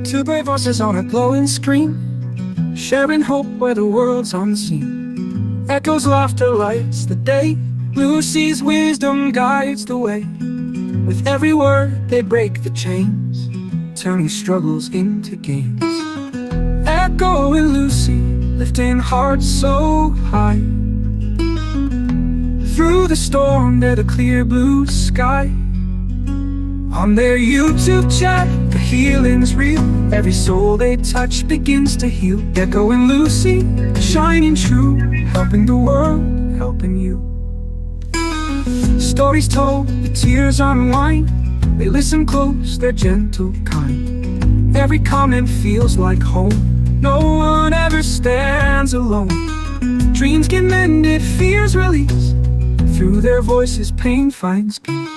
Two brave voices on a glowing screen, sharing hope where the world's unseen. Echoes, laughter lights the day. Lucy's wisdom guides the way. With every word they break the chains, turning struggles into gains. Echo and Lucy, lifting hearts so high. Through the storm, they're the clear blue sky. On their YouTube chat, the healing's real. Every soul they touch begins to heal. Echo and Lucy, shining true, helping the world, helping you. Stories told, the tears unwind. They listen close, they're gentle, kind. Every comment feels like home. No one ever stands alone. Dreams get mended, fears release. Through their voices, pain finds peace.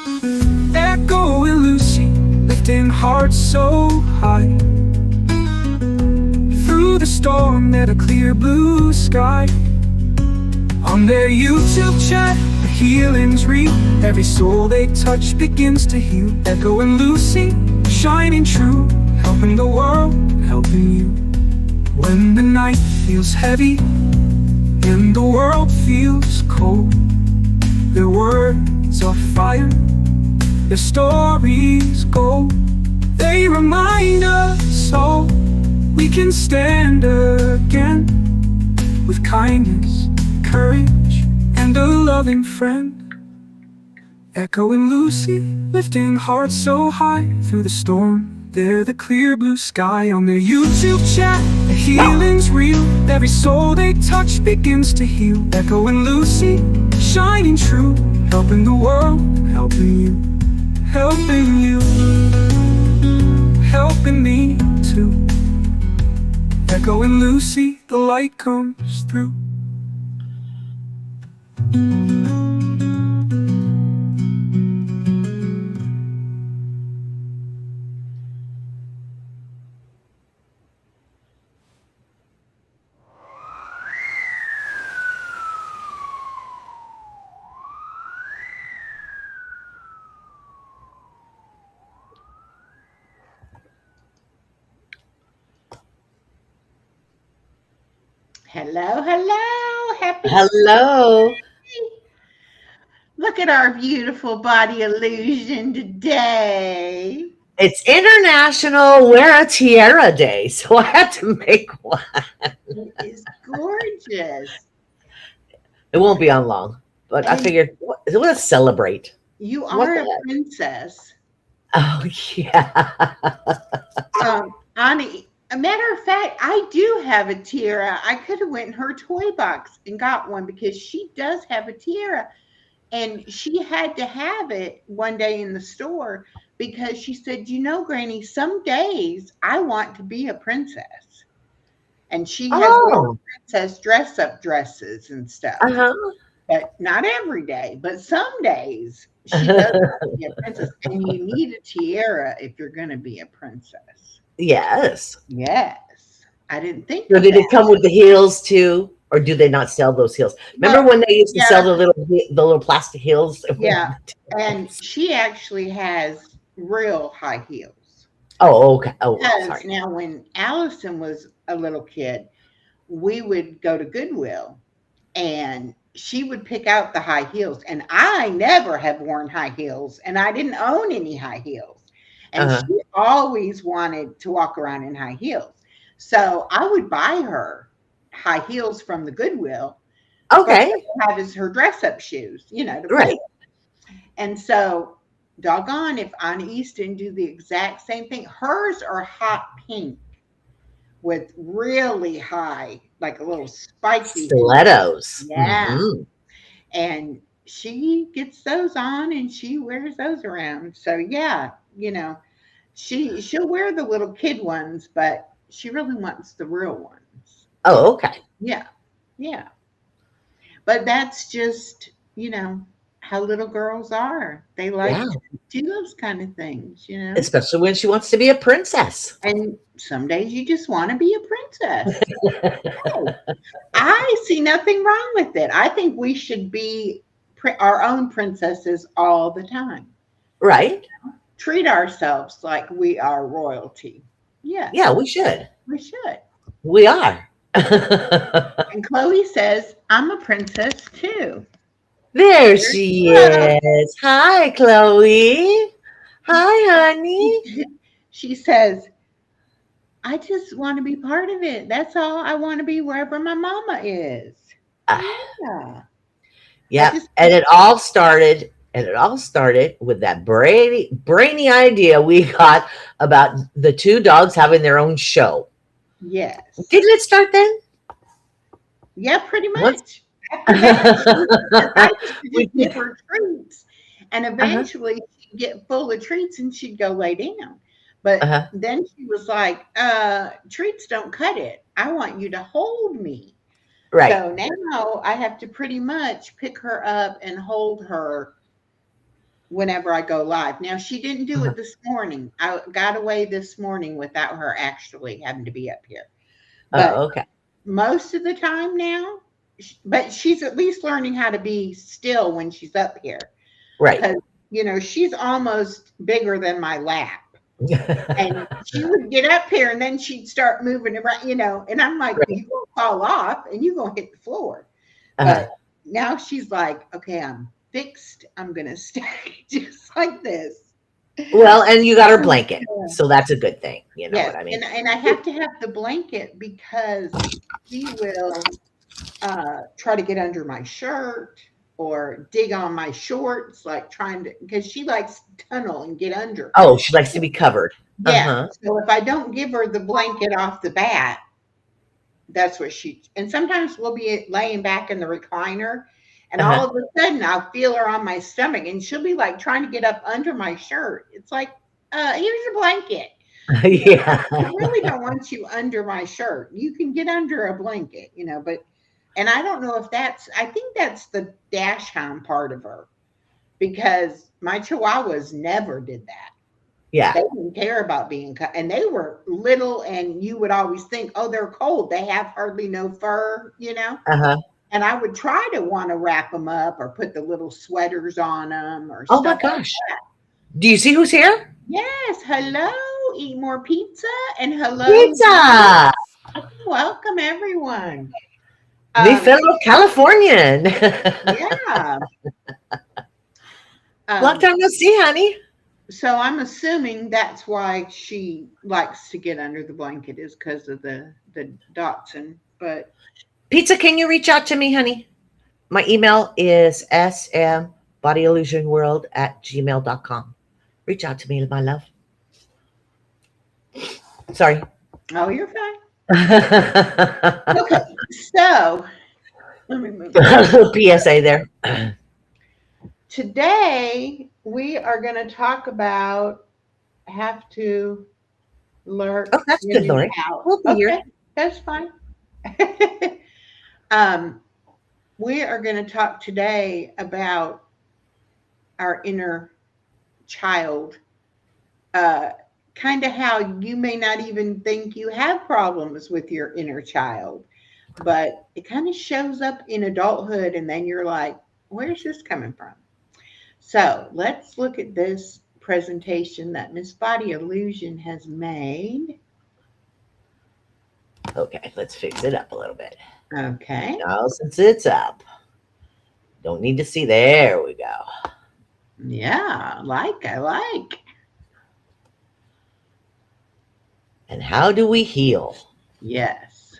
Echo and Lucy, lifting hearts so high. Through the storm, they're the clear blue sky. On their YouTube chat, the healing's real. Every soul they touch begins to heal. Echo and Lucy, shining true, helping the world, helping you. When the night feels heavy and the world feels cold, their words are fire, their stories gold. They remind us all we can stand again, with kindness, courage, and a loving friend. Echo and Lucy, lifting hearts so high. Through the storm, they're the clear blue sky. On their YouTube chat, the healing's real. Every soul they touch begins to heal. Echo and Lucy, shining true, helping the world, helping you. Helping you, helping me too. Echo and Lucy, the light comes through. Hello, hello, happy Hello. Sunday. Look at our beautiful body illusion today. It's International Wear a Tiara Day, so I had to make one. It is gorgeous. It won't be on long, but I figured let's celebrate. You What are the a heck? princess. Oh, yeah. Ani, a matter of fact, I do have a tiara. I could have went in her toy box and got one because she does have a tiara. And she had to have it one day in the store because she said, you know, Granny, some days I want to be a princess. And she has little Oh, princess dress up dresses and stuff. uh-huh. But not every day, but some days she does want to be a princess. And you need a tiara if you're going to be a princess. Yes. Yes. I didn't think So of did it that. come with the heels too? Or do they not sell those heels? Remember when they used to sell the little plastic heels? Yeah. And she actually has real high heels. Oh, okay. Oh, Because sorry. now when Allison was a little kid, we would go to Goodwill and she would pick out the high heels. And I never have worn high heels and I didn't own any high heels. And Uh-huh. she always wanted to walk around in high heels. So I would buy her high heels from the Goodwill for her Okay. to have as her dress up shoes, you know, to play. Right. And so, doggone if Anna Easton do the exact same thing. Hers are hot pink with really high, like a little spiky. Stilettos. Yeah. Mhm. And she gets those on and she wears those around. So yeah, you know, she'll wear the little kid ones, but she really wants the real ones. Oh, okay. Yeah. Yeah. But that's just, you know, how little girls are. They like Yeah. to do those kind of things, you know. Especially when she wants to be a princess. And some days you just want to be a princess. Oh, I see nothing wrong with it. I think we should be our own princesses all the time. Right. Treat ourselves like we are royalty. Yes. Yeah, we should. We should. We are. And Chloe says, I'm a princess too. There There's she Chloe. is. Hi, Chloe. Hi, honey. She says, I just want to be part of it. That's all. I want to be wherever my mama is. Yeah. I Yep. just, And it all started. And it all started with that brainy idea we got about the two dogs having their own show. yes. Didn't it start then? Yeah, pretty Once. much. After that, I used to We just give her treats. And uh-huh. eventually she'd get full of treats and she'd go lay down. But Uh-huh. then she was like, treats don't cut it. I want you to hold me. Right. So now I have to pretty much pick her up and hold her whenever I go live. Now, she didn't do Uh-huh. it this morning. I got away this morning without her actually having to be up here. But Okay. most of the time now, but she's at least learning how to be still when she's up here. Right. Because, she's almost bigger than my lap. And she would get up here and then she'd start moving around, and I'm like, Right. you're going to fall off and you're going to hit the floor. Uh-huh. But now she's like, okay, I'm fixed. I'm going to stay just like this. Well, and you got her blanket, so that's a good thing. You know Yes. what I mean? And I have to have the blanket because she will try to get under my shirt or dig on my shorts, like trying to, because she likes to tunnel and get under. Oh, she likes to be covered. Yeah. Uh-huh. So if I don't give her the blanket off the bat, that's what and sometimes we'll be laying back in the recliner and Uh-huh. all of a sudden I'll feel her on my stomach and she'll be like trying to get up under my shirt. It's like, here's your blanket. Yeah. I really don't want you under my shirt. You can get under a blanket, but, and I don't know if I think that's the dash hound part of her because my chihuahuas never did that. Yeah. They didn't care about being cut. And they were little, and you would always think, oh, they're cold. They have hardly no fur, Uh-huh. And I would try to want to wrap them up or put the little sweaters on them or Oh my stuff like gosh. that. Do you see who's here? Yes. Hello. Eat more pizza. And hello. Pizza. Welcome, everyone. The fellow Californian. Yeah. Long time no see, honey. So I'm assuming that's why she likes to get under the blanket is because of the Dachshund. But Pizza, can you reach out to me, honey? My email is smbodyillusionworld@gmail.com. Reach out to me, my love. Sorry. oh, you're fine. Okay, so let me move. PSA there. Today we are going to talk about have to lurk. Oh, that's good, Lori. We'll be here. That's fine. We are going to talk today about our inner child. Kind of how you may not even think you have problems with your inner child, but it kind of shows up in adulthood, and then you're like, where's this coming from? So let's look at this presentation that Miss Body Illusion has made. Okay, let's fix it up a little bit. Okay. Now, since it's up, don't need to see. There we go. Yeah, I like. And how do we heal? Yes.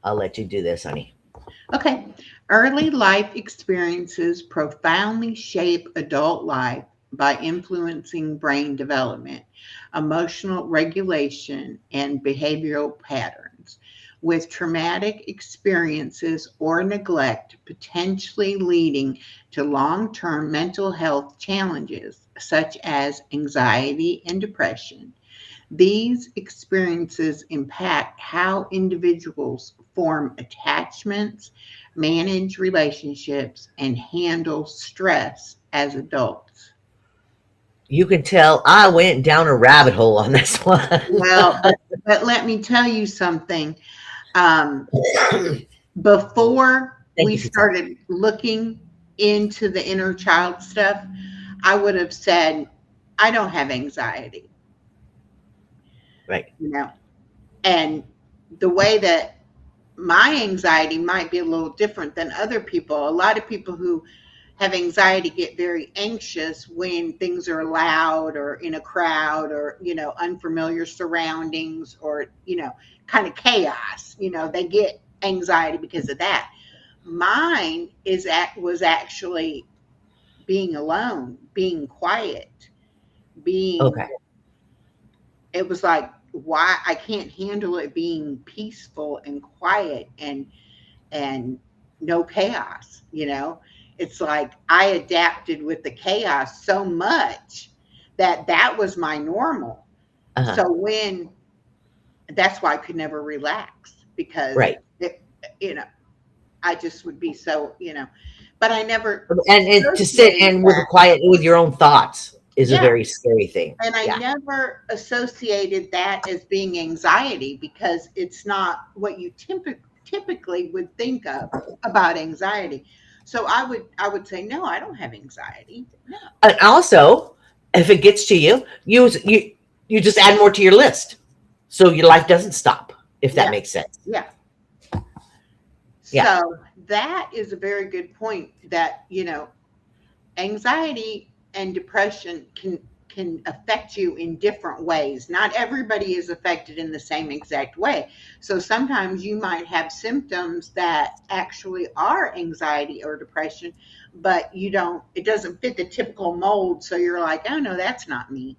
I'll let you do this, honey. Okay. Early life experiences profoundly shape adult life by influencing brain development, emotional regulation, and behavioral patterns, with traumatic experiences or neglect potentially leading to long-term mental health challenges such as anxiety and depression. These experiences impact how individuals form attachments, manage relationships, and handle stress as adults. You can tell I went down a rabbit hole on this one. Well, but let me tell you something. Before we started looking into the inner child stuff, I would have said, I don't have anxiety, Right. you know. And the way that my anxiety might be a little different than other people. A lot of people who have anxiety get very anxious when things are loud or in a crowd or, unfamiliar surroundings or, kind of chaos. They get anxiety because of that. Mine was actually being alone, being quiet, being, Okay. it was like, why I can't handle it being peaceful and quiet and no chaos. It's like I adapted with the chaos so much that was my normal. Uh-huh. So that's why I could never relax, because Right. you know I just would be so, but I never And to sit associated and with that. quiet with your own thoughts is a Yeah. very scary thing. And I Yeah. never associated that as being anxiety, because it's not what you typically would think of about anxiety. So I would say, no, I don't have anxiety. No. And also, if it gets to you, you just add more to your list, so your life doesn't stop. If that Yeah. makes sense. Yeah. Yeah. So that is a very good point, that, anxiety and depression can affect you in different ways. Not everybody is affected in the same exact way. So sometimes you might have symptoms that actually are anxiety or depression, but it doesn't fit the typical mold. So you're like, oh no, that's not me.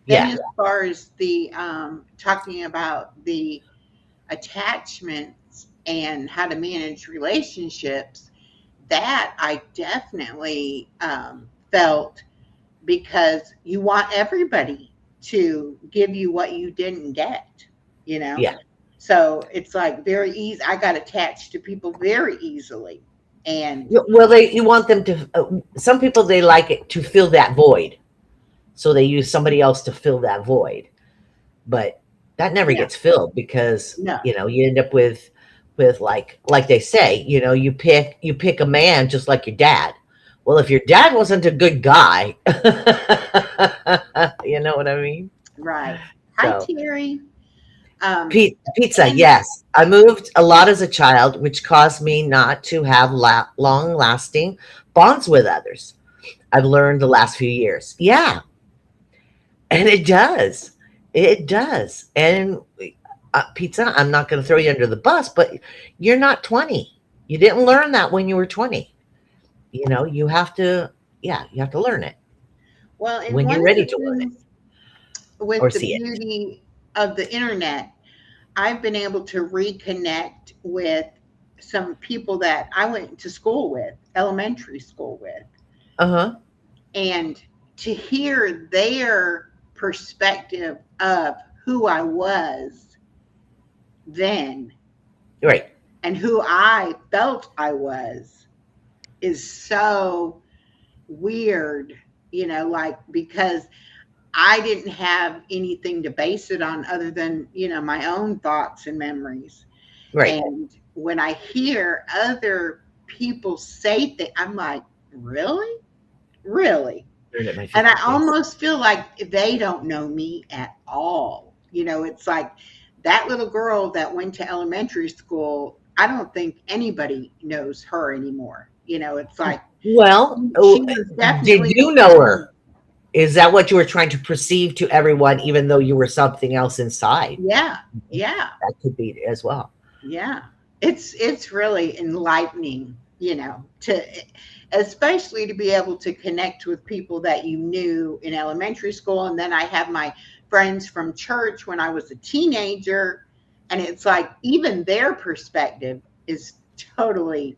Then Yeah. as far as the talking about the attachments and how to manage relationships, that I definitely felt, because you want everybody to give you what you didn't get, Yeah. So it's like very easy. I got attached to people very easily. And Well, you want them to. Some people, they like it to fill that void, so they use somebody else to fill that void. But that never yeah, gets filled, because no, you end up with like they say, you pick a man just like your dad. Well, if your dad wasn't a good guy, you know what I mean? right. Hi, So Terry. pizza, And yes. I moved a lot as a child, which caused me not to have long lasting bonds with others. I've learned the last few years. Yeah, and it does. It does. And pizza, I'm not going to throw you under the bus, but you're not 20. You didn't learn that when you were 20. You have to, yeah, you have to learn it well, and when one you're of ready the to learn it things with or the see it. beauty of the internet, I've been able to reconnect with some people that I went to school with, elementary school with, Uh huh. and to hear their perspective of who I was then Right. and who I felt I was is so weird, like, because I didn't have anything to base it on other than, my own thoughts and memories. Right. And when I hear other people say things, I'm like, really? Really? Learn it my And I 50 days. almost feel like they don't know me at all. It's like that little girl that went to elementary school, I don't think anybody knows her anymore. It's like Well, she was did definitely you know her? Is that what you were trying to perceive to everyone, even though you were something else inside? yeah, yeah, That could be as well. yeah. It's really enlightening, to especially to be able to connect with people that you knew in elementary school. And then I have my friends from church when I was a teenager, and it's like even their perspective is totally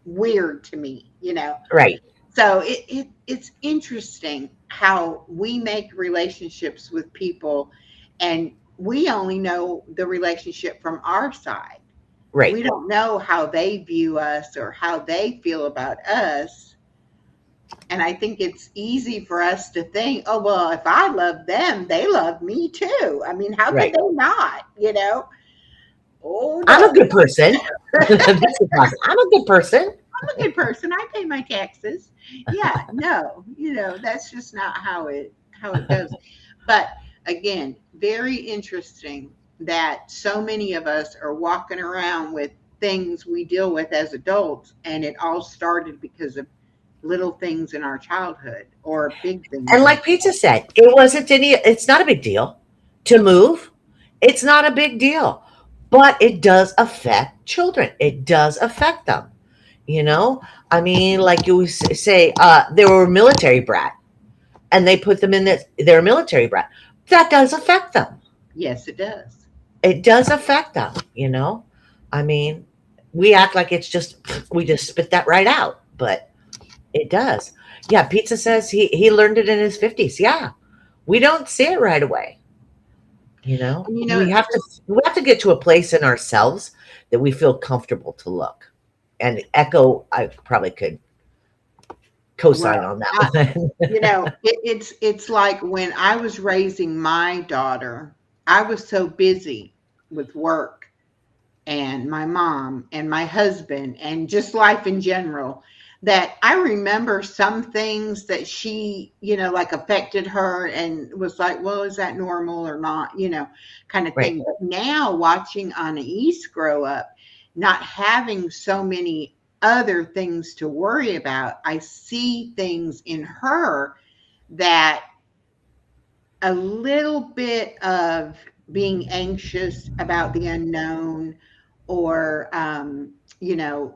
weird to me. Right. So it's interesting how we make relationships with people, and we only know the relationship from our side. Right. We don't know how they view us or how they feel about us. And I think it's easy for us to think, oh, well, if I love them, they love me too. I mean, how could Right. they not? Oh, I'm a no, good person. That's the process. I'm a good person. I'm a a good person. I pay my taxes. Yeah, no, that's just not how it goes. But again, very interesting that so many of us are walking around with things we deal with as adults, and it all started because of little things in our childhood or big things. And like Pizza said, it's not a big deal to move. It's not a big deal, but it does affect children. It does affect them. You know, I mean, like you say, they were a military brat and they put them in this, they're a military brat. That does affect them. Yes, it does. It does affect them, you know? I mean, we act like we just spit that right out, but it does. Yeah, Pizza says he learned it in his 50s. Yeah. We don't see it right away. You know, And we have to get to a place in ourselves that we feel comfortable to look. And Echo, I probably could co-sign well, on that one. it's like when I was raising my daughter, I was so busy with work and my mom and my husband and just life in general that I remember some things that she, like affected her and was like, well, is that normal or not, kind of Right. thing. But now watching Anais grow up, not having so many other things to worry about, I see things in her that a little bit of being anxious about the unknown or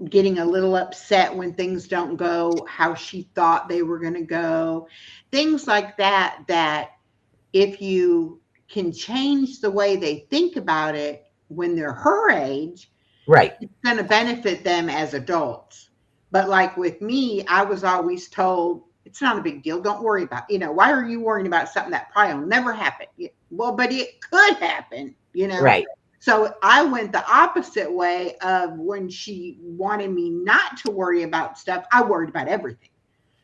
getting a little upset when things don't go how she thought they were going to go, things like that if you can change the way they think about it when they're her age, Right. it's going to benefit them as adults. But like with me, I was always told it's not a big deal. Don't worry about, why are you worrying about something that probably will never happen? Well, but it could happen. Right. So I went the opposite way of when she wanted me not to worry about stuff. I worried about everything,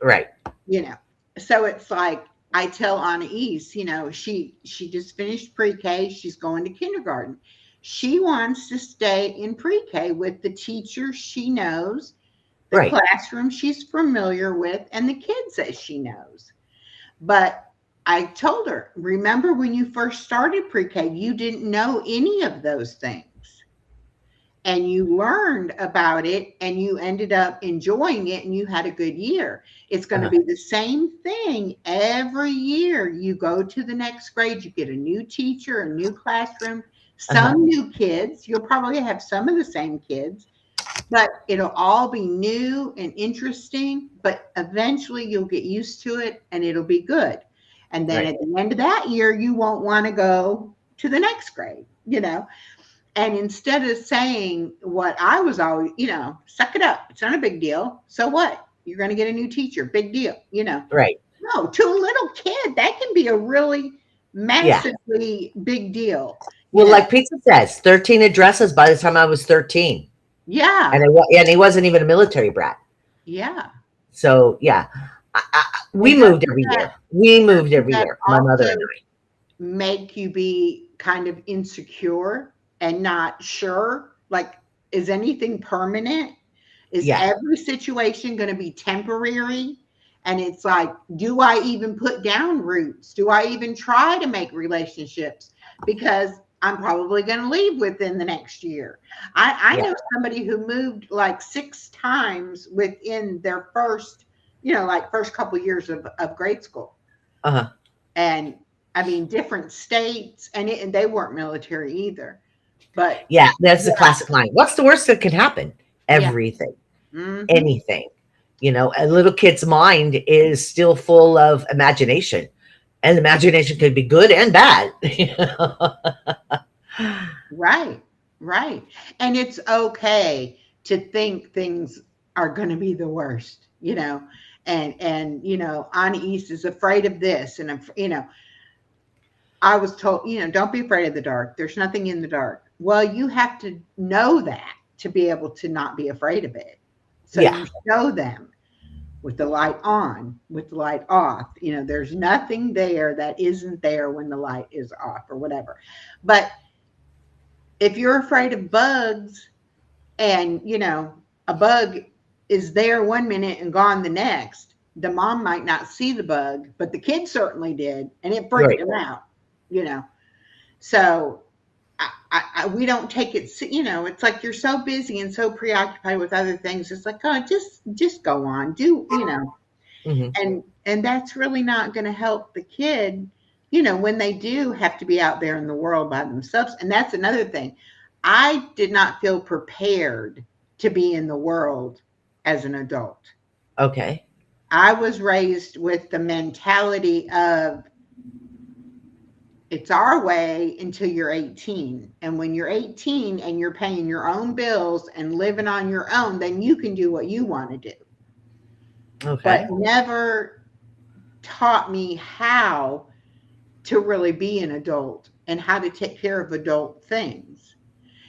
Right. you know. So it's like I tell Anais, she just finished pre-K. She's going to kindergarten. She wants to stay in pre-K with the teachers she knows, the Right. classroom she's familiar with, and the kids that she knows. But I told her, remember when you first started pre-K, you didn't know any of those things. And you learned about it and you ended up enjoying it and you had a good year. It's going to Uh-huh. be the same thing every year. You go to the next grade, you get a new teacher, a new classroom, Uh-huh. some new kids. You'll probably have some of the same kids, but it'll all be new and interesting. But eventually you'll get used to it and it'll be good. And then Right. at the end of that year, you won't want to go to the next grade. And instead of saying what I was always, suck it up. It's not a big deal. So what? You're going to get a new teacher. Big deal. Right. No, to a little kid, that can be a really Yeah. massively big deal. You Well, know, like Pizza says, 13 addresses by the time I was 13. yeah, And he wasn't even a military brat. yeah. So, yeah. Well, We moved every year. We moved every that year. My mother also and I. make you be kind of insecure and not sure? Like, is anything permanent? Is Yeah. every situation going to be temporary? And it's like, do I even put down roots? Do I even try to make relationships? Because I'm probably going to leave within the next year. I Yeah. know somebody who moved like 6 times within their first couple years of grade school. Uh-huh. And I mean, different states, and they weren't military either. But Yeah. That's the yeah, classic line. What's the worst that can happen? yeah. Everything. Hmm. Anything. A little kid's mind is still full of imagination. And imagination could be good and bad. Right, right. And it's okay to think things are going to be the worst. And Anais is afraid of this, and I was told, don't be afraid of the dark. There's nothing in the dark. Well, you have to know that to be able to not be afraid of it. So Yeah. you show them with the light on, with the light off. There's nothing there that isn't there when the light is off or whatever. But if you're afraid of bugs and, a bug is there one minute and gone the next, the mom might not see the bug, but the kid certainly did, and it freaked Right. him out, you know. So we don't take it, you know, it's like you're so busy and so preoccupied with other things. It's like, oh, just go on, do, you know, Hmm. and that's really not going to help the kid, you know, when they do have to be out there in the world by themselves. And that's another thing. I did not feel prepared to be in the world as an adult. Okay. I was raised with the mentality of it's our way until you're 18. And when you're 18 and you're paying your own bills and living on your own, then you can do what you want to do. But Okay. never taught me how to really be an adult and how to take care of adult things.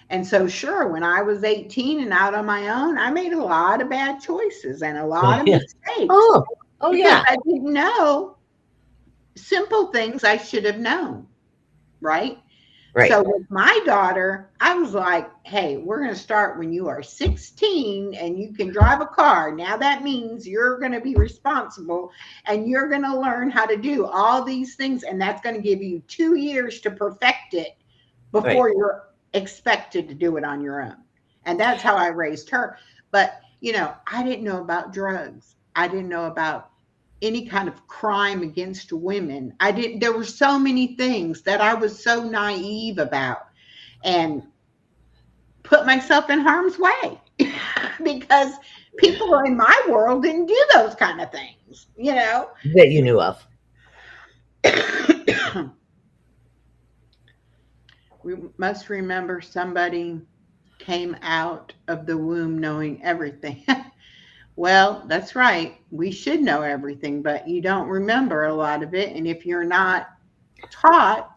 And so, sure, when I was 18 and out on my own, I made a lot of bad choices and a Oh, lot of yeah. mistakes Oh, oh, because yeah. I didn't know simple things I should have known, right? So Right. with my daughter, I was like, hey, we're going to start when you are 16 and you can drive a car. Now that means you're going to be responsible and you're going to learn how to do all these things. And that's going to give you 2 years to perfect it Right. before you're expected to do it on your own. And that's how I raised her. But, you know, I didn't know about drugs. I didn't know about any kind of crime against women. I didn't, there were so many things that I was so naive about and put myself in harm's way because people in my world didn't do those kind of things, you know. That you knew of. We must remember somebody came out of the womb knowing everything. Well, that's right. We should know everything, but you don't remember a lot of it. And if you're not taught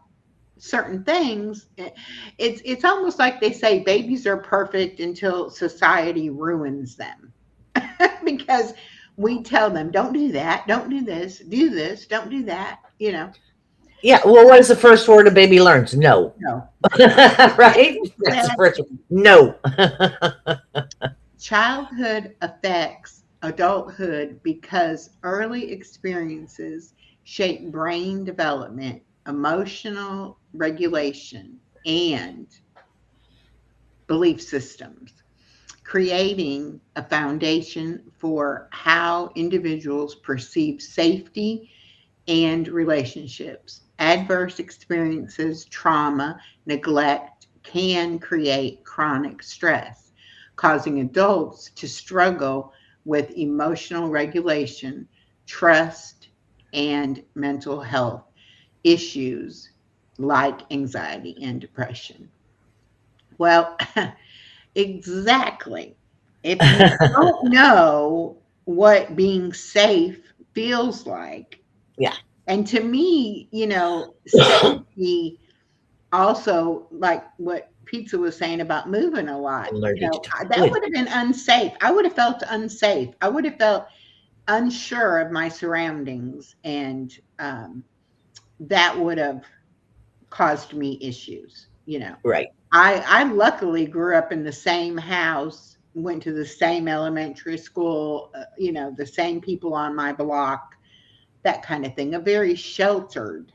certain things, it's almost like they say babies are perfect until society ruins them. Because we tell them, don't do that, don't do this, don't do that, you know. Yeah. Well, what is the first word a baby learns? No. No. Right? That's the first word. Exactly. No. Childhood affects adulthood because early experiences shape brain development, emotional regulation, and belief systems, creating a foundation for how individuals perceive safety and relationships. Adverse experiences, trauma, neglect can create chronic stress, causing adults to struggle with emotional regulation, trust, and mental health issues like anxiety and depression. Well, exactly. If you don't know what being safe feels like, Yeah. and to me, you know, safety also, like what Pizza was saying about moving a lot, you Allergic to know, talk. that would have been unsafe. I would have felt unsafe. I would have felt unsure of my surroundings, and that would have caused me issues, you know. Right. I luckily grew up in the same house, went to the same elementary school, you know, the same people on my block, that kind of thing. A very sheltered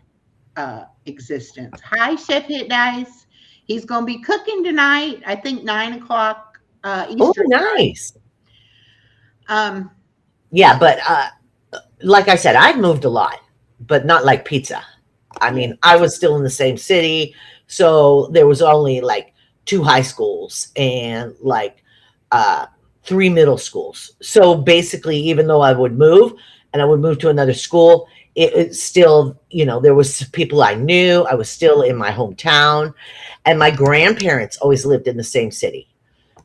existence. Hi, Chef Hit Dice. He's going to be cooking tonight. I think 9 o'clock Oh, Eastern nice. time. Yeah, but like I said, I've moved a lot, but not like pizza. I Yeah, mean, I was still in the same city, so there was only like two high schools and like uh, three middle schools. So basically, even though I would move and I would move to another school, it still, you know, there was people I knew. I was still in my hometown, and my grandparents always lived in the same city.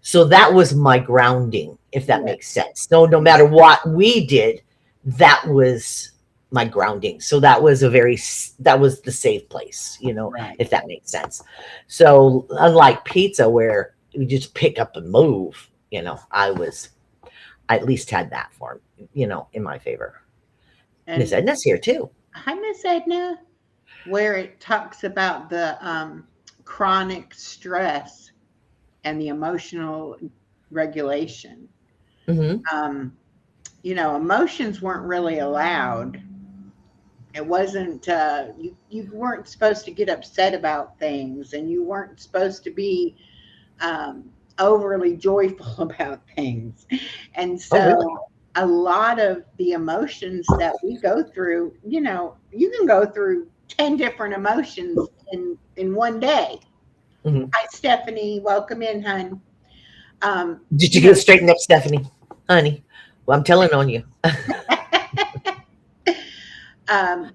So that was my grounding, if that yeah, makes sense. So no matter what we did, that was my grounding. So that was that was the safe place, you know, right. if that makes sense. So unlike pizza, where you just pick up and move, you know, I at least had that form, you know, in my favor. Miss And Edna's here too. hi, Miss Edna, where it talks about the chronic stress and the emotional regulation. Hmm. Emotions weren't really allowed. It wasn't, you weren't supposed to get upset about things, and you weren't supposed to be overly joyful about things. And Oh, really? so a lot of the emotions that we go through, you can go through 10 different emotions in one day. Hmm. Hi, Stephanie. Welcome in, hun. Did you You get know, it straightened up, Stephanie? Honey, well, I'm telling on you. um,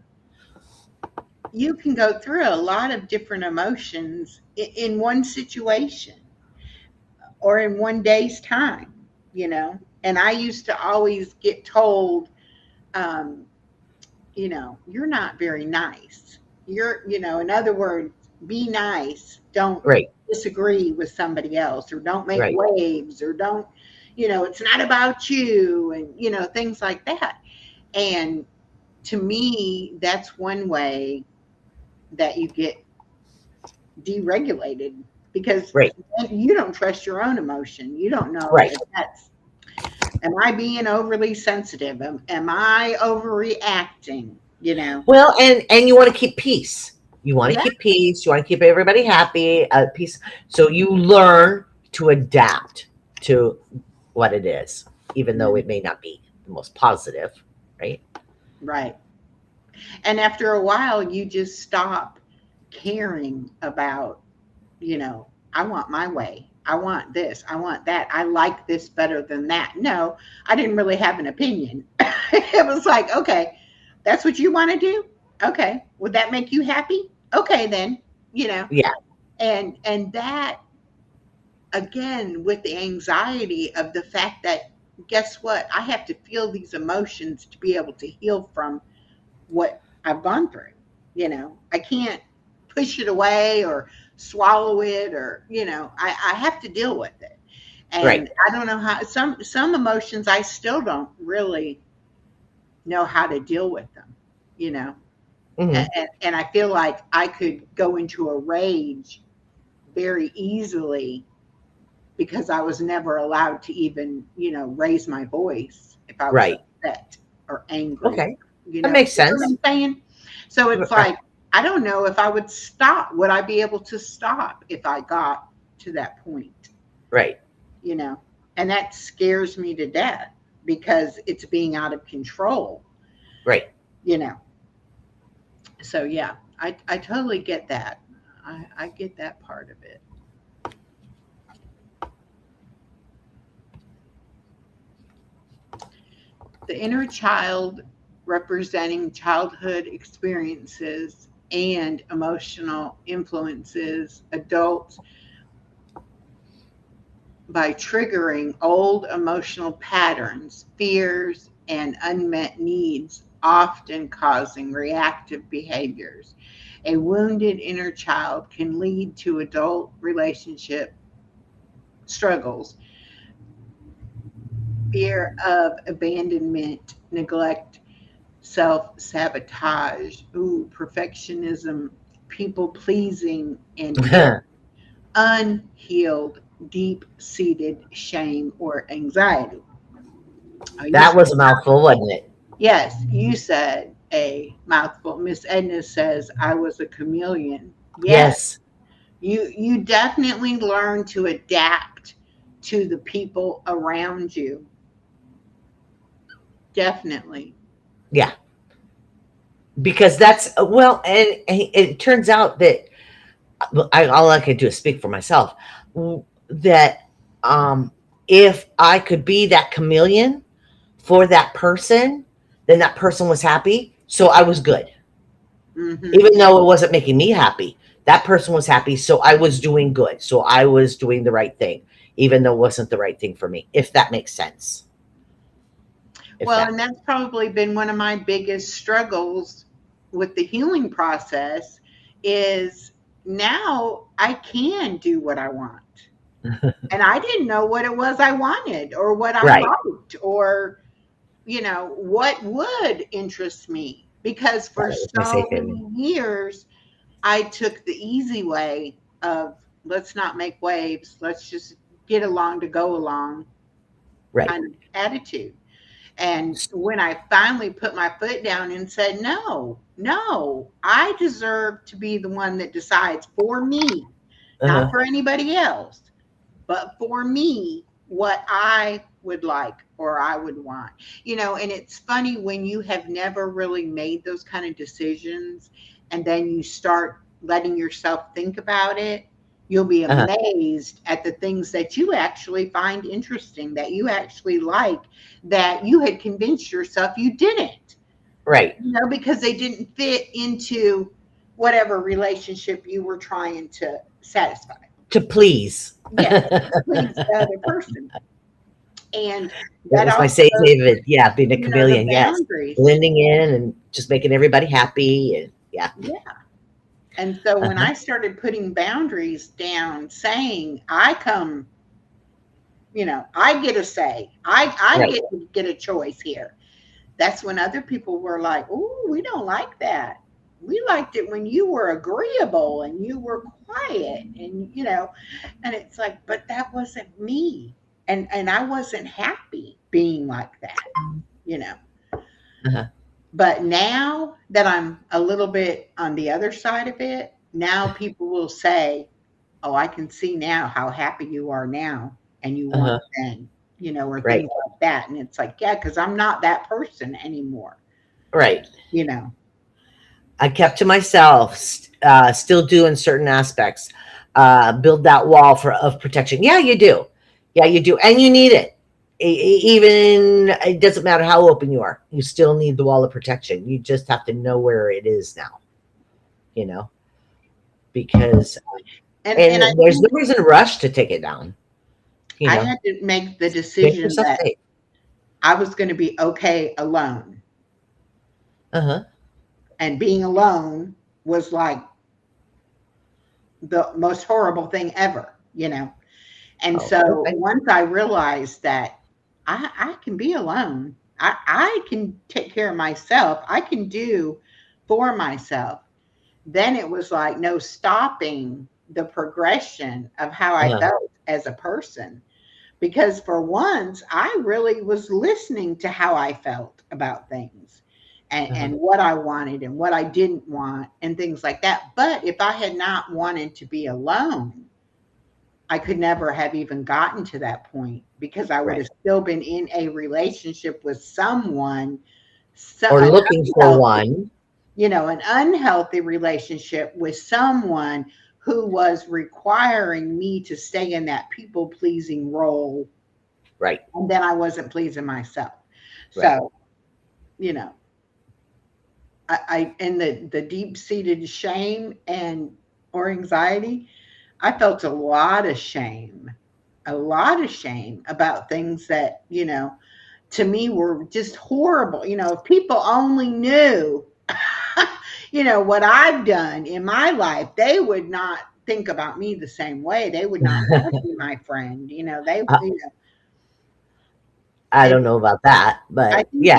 you can go through a lot of different emotions in one situation or in one day's time, And I used to always get told, um, you're not very nice. In other words, be nice. Don't Right, disagree with somebody else, or don't make right, waves, or don't, it's not about you, and, things like that. And to me, that's one way that you get deregulated, because right, you don't trust your own emotion. You don't know right. if that's, am I being overly sensitive? Am I overreacting? Well, and you want to keep peace. You want to Yeah. keep peace. You want to keep everybody happy, peace. So you learn to adapt to what it is, even though Mhm. it may not be the most positive, right? Right. And after a while, you just stop caring about, I want my way. I want this. I want that. I like this better than that. No, I didn't really have an opinion. It was like, okay, that's what you want to do. Okay. Would that make you happy? Okay, then, you know, Yeah, and that, again, with the anxiety of the fact that, guess what? I have to feel these emotions to be able to heal from what I've gone through. I can't push it away or swallow it, or, I have to deal with it. right. And I don't know how, some emotions I still don't really know how to deal with them, you know. Hmm. And I feel like I could go into a rage very easily because I was never allowed to even, raise my voice if I was Right. upset or angry. Okay. You That know, makes you know what sense. I'm saying? So it's Right. like, I don't know if I would stop. Would I be able to stop if I got to that point? Right. You know, and that scares me to death because it's being out of control, Right. you know. So yeah, I totally get that. I get that part of it. The inner child, representing childhood experiences and emotional influences adults by triggering old emotional patterns, fears, and unmet needs, often causing reactive behaviors. A wounded inner child can lead to adult relationship struggles, fear of abandonment, neglect, self sabotage, perfectionism, people pleasing, and That unhealed, deep seated shame or anxiety. You said, was a mouthful, wasn't it? yes, you said a mouthful. Miss Edna says, I was a chameleon. Yes, Yes. you definitely learn to adapt to the people around you. Definitely. Yeah. Because that's well, and it turns out that all I can do is speak for myself. That um, if I could be that chameleon for that person, then that person was happy. So I was good. Hmm. Even though it wasn't making me happy, that person was happy. So I was doing good. So I was doing the right thing, even though it wasn't the right thing for me, if that makes sense. If Well, that, and that's probably been one of my biggest struggles with the healing process is now I can do what I want. And I didn't know what it was I wanted or what I right. liked or, what would interest me. Because Yeah, for that was my safe so haven. many years, I took the easy way of, let's not make waves. Let's just get along to go along. Right. kind of attitude. And when I finally put my foot down and said, no, no, I deserve to be the one that decides for me, not Uh-huh. for anybody else, but for me, what I would like or I would want. And it's funny when you have never really made those kind of decisions and then you start letting yourself think about it, you'll be Uh-huh. amazed at the things that you actually find interesting, that you actually like, that you had convinced yourself you didn't, Right. because they didn't fit into whatever relationship you were trying to satisfy. To please. Yeah, That please the other person. And that was my also, safe haven. Yeah, being a the chameleon. Yes. boundaries. Blending in and just making everybody happy. And yeah. Yeah. And so when Uh-huh. I started putting boundaries down, saying I come, I get a say, I Right. get a choice here. That's when other people were like, "Oh, we don't like that. We liked it when you were agreeable and you were quiet, and and it's like, but that wasn't me, and I wasn't happy being like that, you know." Uh-huh. But now that I'm a little bit on the other side of it, now people will say, "Oh, I can see now how happy you are now and you weren't Uh-huh. then," or Right. things like that. And it's like, yeah, because I'm not that person anymore, Right. you know. I kept to myself, still do in certain aspects. Build that wall of protection. Yeah, you do. Yeah, you do. And you need it. Even it doesn't matter how open you are, you still need the wall of protection. You just have to know where it is now, you know, because And I and there's think no reason to rush to take it down, you I know. had to make the Make decision yourself that safe. I was going to be okay alone. Uh-huh. And being alone was like the most horrible thing ever. And Oh, so okay. once I realized that I can be alone, I can take care of myself, I can do for myself, then it was like no stopping the progression of how I Uh-huh. felt as a person. Because for once, I really was listening to how I felt about things Uh-huh. and what I wanted and what I didn't want and things like that. But if I had not wanted to be alone, I could never have even gotten to that point because I would Right. have still been in a relationship with someone, Or an looking for unhealthy, one. an unhealthy relationship with someone who was requiring me to stay in that people pleasing role, Right. and then I wasn't pleasing myself. Right. So, you know, I in the deep seated shame and or anxiety, I felt a lot of shame about things that, to me were just horrible. If people only knew, what I've done in my life, they would not think about me the same way. They would not want to be my friend. Uh, I And don't know about that, I but think yeah,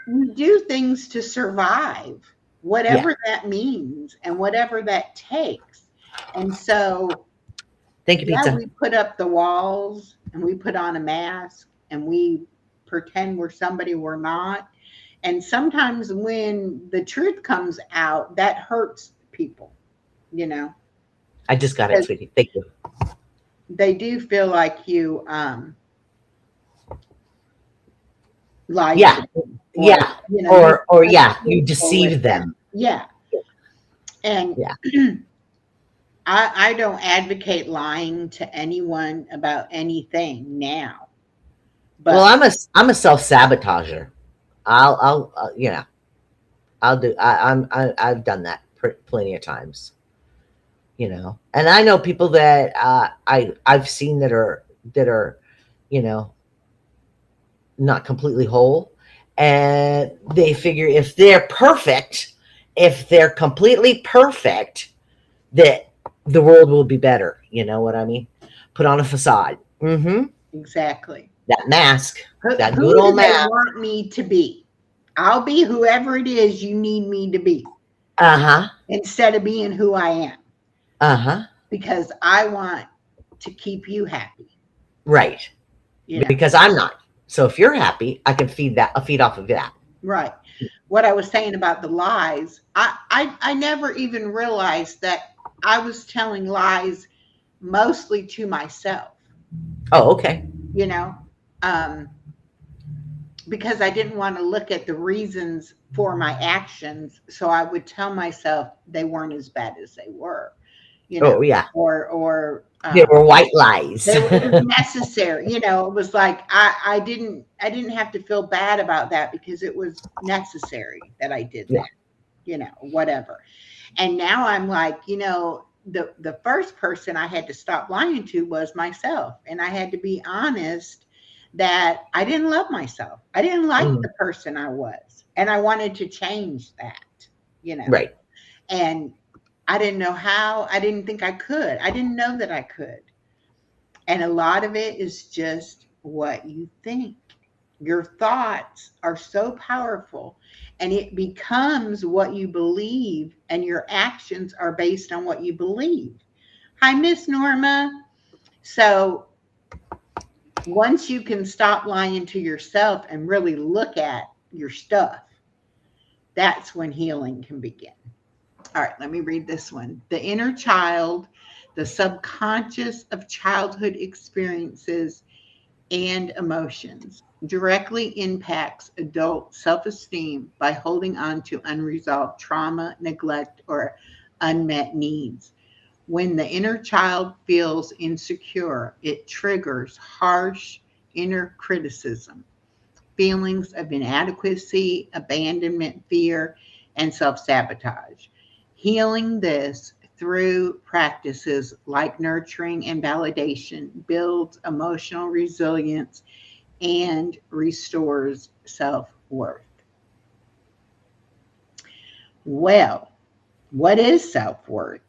you do things to survive, yeah. whatever that means and whatever that takes. And so, Thank you, yeah, pizza. we put up the walls and we put on a mask and we pretend we're somebody we're not. And sometimes when the truth comes out, that hurts people, you know, I just got it, because sweetie. Thank you. they do feel like you lied to Yeah, them, or yeah, you or played yeah, you truthful with deceive them. them. Yeah. And Yeah. I don't advocate lying to anyone about anything now, Well, but I'm a self sabotager. I'll I'll do. I've done that plenty of times. You know, and I know people that I've seen that are, you know, not completely whole, and they figure if they're completely perfect, that the world will be better. You know what I mean? Put on a facade. Mm-hmm. exactly. That mask, that good Who do old they mask. want me to be? I'll be whoever it is you need me to be Uh-huh. instead of being who I am, Uh-huh. because I want to keep you happy, Right. you know. Because I'm not. So if you're happy, I can feed off of that. Right. What I was saying about the lies, I never even realized that I was telling lies mostly to myself, Oh, okay. you know, um, because I didn't want to look at the reasons for my actions. So I would tell myself they weren't as bad as they were, you know, Oh, yeah. or They were white lies. they were, it was necessary, you know. It was like I didn't have to feel bad about that because it was necessary that I did Yeah. that, you know, whatever. And now I'm like, you know, the first person I had to stop lying to was myself, and I had to be honest that I didn't love myself. I didn't like Mhm. the person I was, and I wanted to change that, you know. Right. And I didn't know how. I didn't think I could. I didn't know that I could. And a lot of it is just what you think. Your thoughts are so powerful, and it becomes what you believe, and your actions are based on what you believe. Hi, Miss Norma. So once you can stop lying to yourself and really look at your stuff, that's when healing can begin. All right, let me read this one. The inner child, the subconscious of childhood experiences and emotions, directly impacts adult self esteem by holding on to unresolved trauma, neglect, or unmet needs. When the inner child feels insecure, it triggers harsh inner criticism, feelings of inadequacy, abandonment, fear, and self sabotage. Healing this through practices like nurturing and validation builds emotional resilience and restores self worth. Well, what is self worth?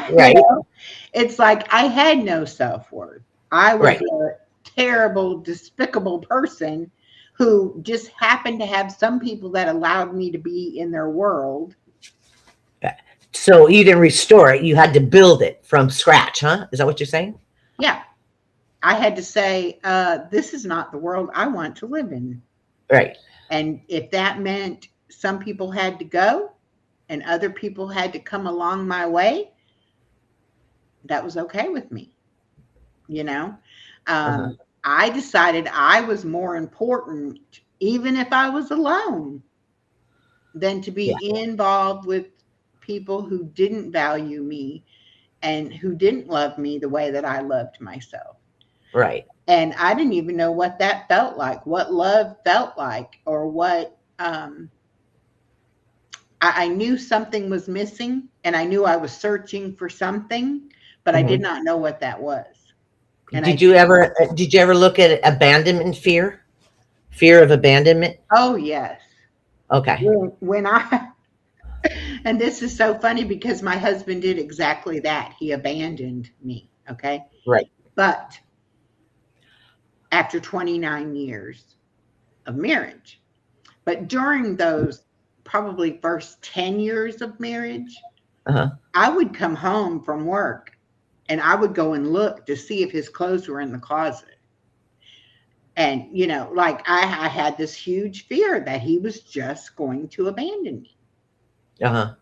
You Right. know, it's like I had no self worth. I was Right. a terrible, despicable person who just happened to have some people that allowed me to be in their world. So you didn't restore it. You had to build it from scratch, huh? Is that what you're saying? Yeah, I had to say, this is not the world I want to live in. Right. And if that meant some people had to go and other people had to come along my way, that was okay with me, you know. Uh-huh. I decided I was more important, even if I was alone, than to Yeah. be involved with people who didn't value me and who didn't love me the way that I loved myself. Right. And I didn't even know what that felt like, what love felt like, or what I knew something was missing, and I knew I was searching for something, but I did Hmm. not know what that was. And I Did you didn't want. ever did you ever look at abandonment fear? Fear of abandonment? Oh yes. Okay. When I and this is so funny because my husband did exactly that. He abandoned me. Okay. Right. But after 29 years of marriage, but during those probably first 10 years of marriage, Uh-huh. I would come home from work and I would go and look to see if his clothes were in the closet. And, you know, like I had this huge fear that he was just going to abandon me. Uh-huh.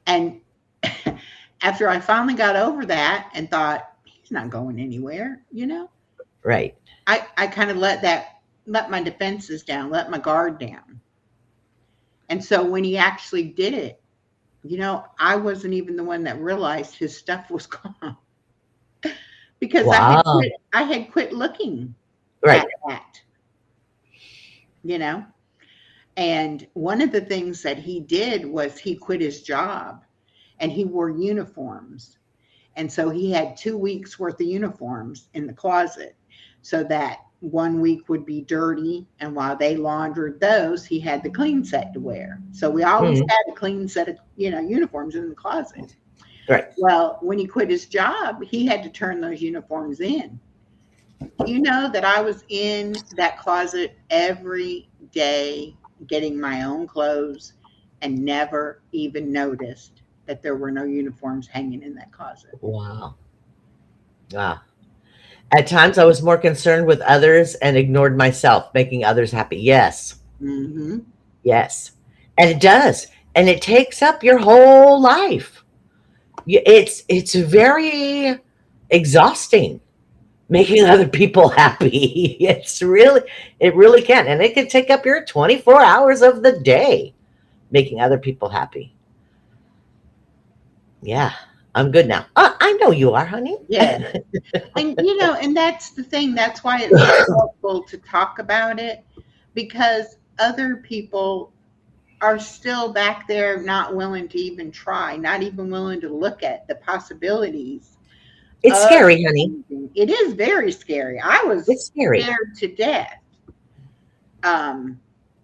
And after I finally got over that and thought, he's not going anywhere, you know, Right. I kind of let my defenses down, let my guard down. And so when he actually did it, you know, I wasn't even the one that realized his stuff was gone because Wow. I had quit looking at Right. that, you know. And one of the things that he did was he quit his job and he wore uniforms. And so he had 2 weeks worth of uniforms in the closet so that 1 week would be dirty. And while they laundered those, he had the clean set to wear. So we always Hmm. had a clean set of, you know, uniforms in the closet. Right. Well, when he quit his job, he had to turn those uniforms in. Do you know that I was in that closet every day getting my own clothes and never even noticed that there were no uniforms hanging in that closet? Wow. Wow. At times, I was more concerned with others and ignored myself, making others happy. Yes, Mm-hmm. yes. And it does. And it takes up your whole life. It's very exhausting making other people happy. It really can. And it can take up your 24 hours of the day making other people happy. Yeah, I'm good now. I know you are, honey. Yeah. And and that's the thing. That's why it's so helpful to talk about it, because other people are still back there not willing to even try, not even willing to look at the possibilities It's of scary, honey. changing. It is very scary. I was It's scary. scared to death. Um,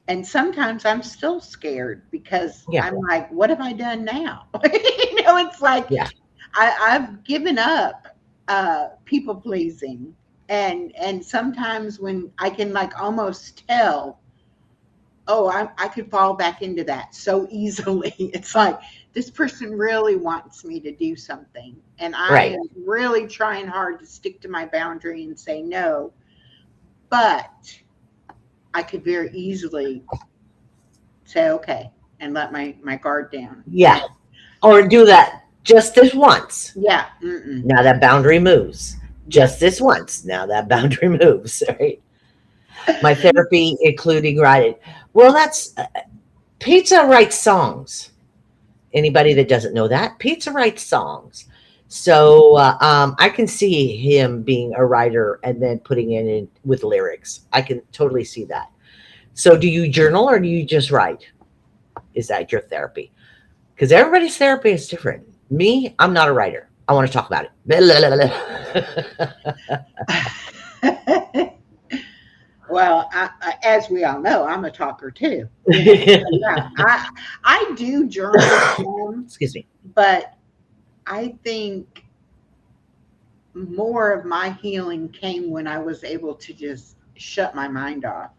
and sometimes I'm still scared because Yeah, I'm like, what have I done now? It's like yeah. I've given up people pleasing. And sometimes when I can like almost tell, oh, I could fall back into that so easily. It's like this person really wants me to do something, and I Right. am really trying hard to stick to my boundary and say no, but I could very easily say okay and let my guard down. Yeah. Or do that just this once. Yeah, mm-mm, Now that boundary moves. yeah. Just this once. Now that boundary moves. Right. My therapy, including writing. Well, that's Pizza writes songs. Anybody that doesn't know that, Pizza writes songs. So I can see him being a writer and then putting it in with lyrics. I can totally see that. So do you journal or do you just write? Is that your therapy? Because everybody's therapy is different. Me, I'm not a writer. I want to talk about it. Well, as we all know, I'm a talker too. So yeah, I do journal some, Excuse me. but I think more of my healing came when I was able to just shut my mind off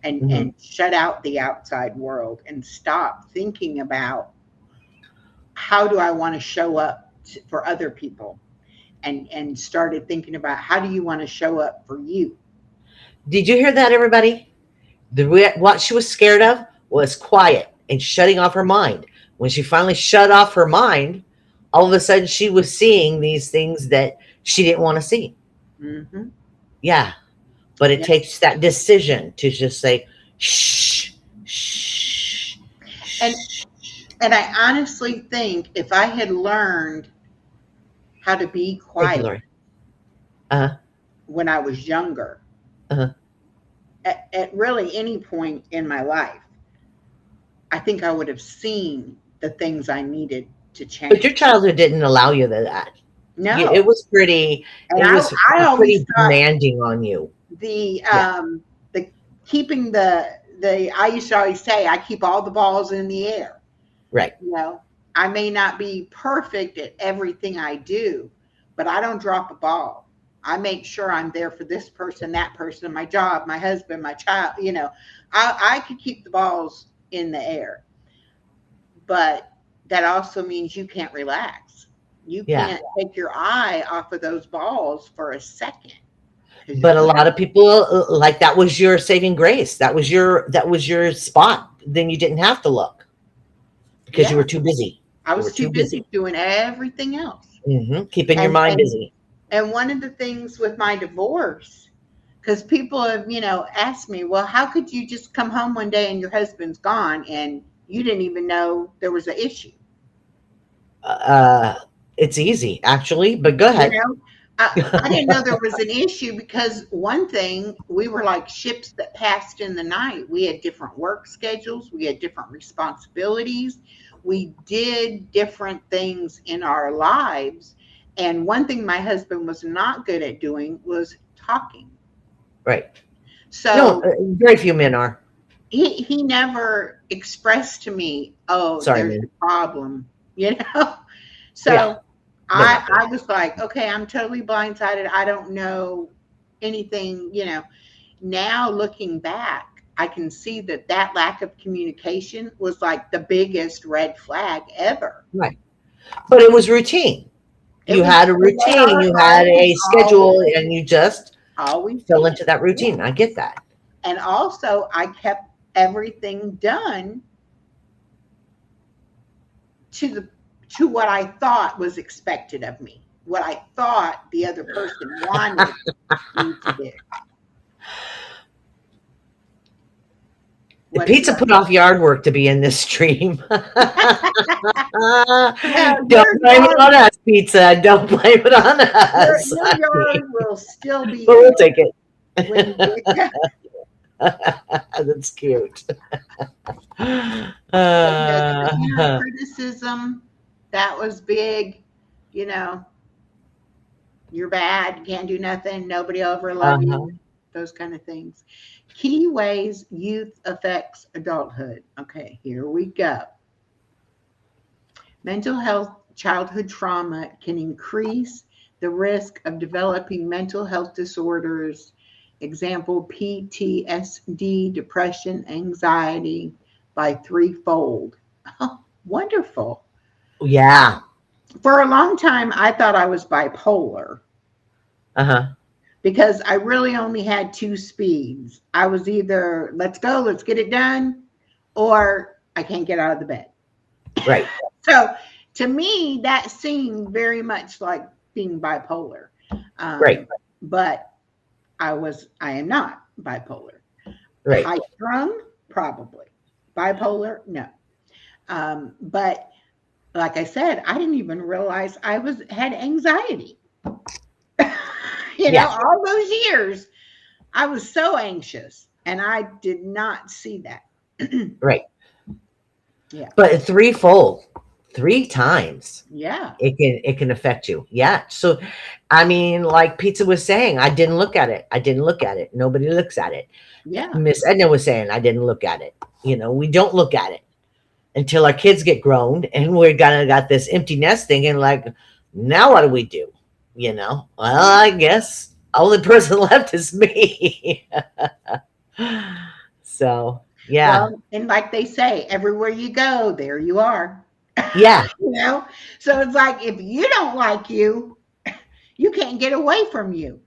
Mhm. and shut out the outside world and stop thinking about how do I want to show up for other people, and started thinking about how do you want to show up for you. Did you hear that, everybody? What she was scared of was quiet and shutting off her mind. When she finally shut off her mind, all of a sudden she was seeing these things that she didn't want to see. Hmm. Yeah, but it Yeah. takes that decision to just say, shh, shh, And shh. and I honestly think if I had learned how to be Thank you, quiet Lori. Uh-huh, when I was younger, uh-huh. at really any point in my life, I think I would have seen the things I needed to But your change. childhood didn't allow you that. No. It was pretty. And It was I always pretty thought demanding on you. the Yeah, the keeping the I used to always say I keep all the balls in the air. right. You know, I may not be perfect at everything I do, but I don't drop a ball. I make sure I'm there for this person, that person, my job, my husband, my child. I could keep the balls in the air, but that also means you can't relax. You Yeah. can't take your eye off of those balls for a second because But a you lot of people like that was your saving grace. That was your spot. Then you didn't have to look because you yeah, were too busy. I You were was too too busy. busy doing everything else. Keeping your And mind and busy. and one of the things with my divorce, because people have, asked me, well, how could you just come home one day and your husband's gone and you didn't even know there was an issue? Uh, it's easy actually, but go You ahead. know, I didn't know there was an issue because one thing, we were like ships that passed in the night. We had different work schedules, we had different responsibilities, we did different things in our lives. And one thing my husband was not good at doing was talking. Right. No, So very few men are. he never expressed to me, oh, Sorry, there's man. a problem, you know. Yeah, So men I out there. I was like, okay, I'm totally blindsided. I don't know anything. Now looking back, I can see that that lack of communication was like the biggest red flag ever. Right. But it was routine. It You was had a the way routine, our you had home a schedule, and you just always fell did. into that routine. I get that. And also, I kept everything done to the to what I thought was expected of me, what I thought the other person wanted me to do. The What is pizza that? put off yard work to be in this stream. Don't Well, blame it on us, pizza. Don't blame it on us. your yard will still be But we'll empty take it. when you get That's cute. But yes, the parent Uh, criticism, that was big. You know, you're bad, you can't do nothing, nobody will ever love uh-huh. you, those kind of things. Key ways youth affects adulthood. Okay, here we go. Mental health, childhood trauma can increase the risk of developing mental health disorders. Example, PTSD, depression, anxiety, by threefold. Oh, wonderful. Yeah. For a long time, I thought I was bipolar Uh-huh. because I really only had two speeds. I was either let's go, let's get it done, or I can't get out of the bed. Right. So to me, that seemed very much like being bipolar. Right. But I am not bipolar. Right. High strung, probably. Bipolar, no. But like I said, I didn't even realize I had anxiety. Yeah. All those years, I was so anxious, and I did not see that. Right. Yeah, But threefold, three times. yeah, It can affect you. Yeah. So I mean, like Pizza was saying, I didn't look at it. I didn't look at it. Nobody looks at it. yeah. Miss Edna was saying, I didn't look at it. We don't look at it until our kids get grown and we're gonna got this empty nest thinking like, now what do we do? Well, I guess only person left is me. So yeah. Well, and like they say, everywhere you go, there you are. Yeah. So it's like if you don't like you, you can't get away from you.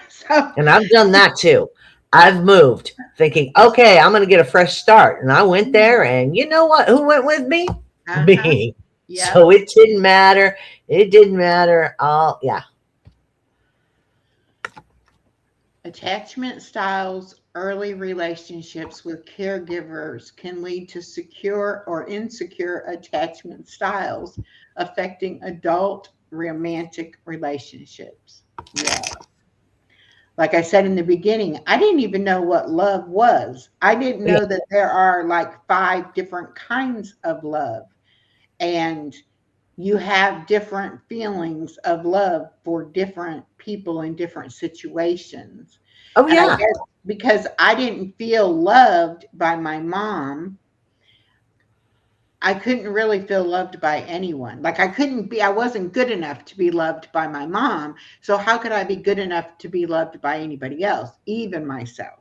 So, And I've done that too. I've moved thinking, okay, I'm going to get a fresh start. And I went there, and you know what? Who went with me? Me. yeah. So it didn't matter. It didn't matter. Yeah. Attachment styles, early relationships with caregivers can lead to secure or insecure attachment styles affecting adult romantic relationships. Yeah. Like I said in the beginning, I didn't even know what love was. I didn't know that there are like 5 different kinds of love. And you have different feelings of love for different people in different situations. Oh, And I yeah. guess because I didn't feel loved by my mom, I couldn't really feel loved by anyone. Like I wasn't good enough to be loved by my mom. So how could I be good enough to be loved by anybody else, even myself?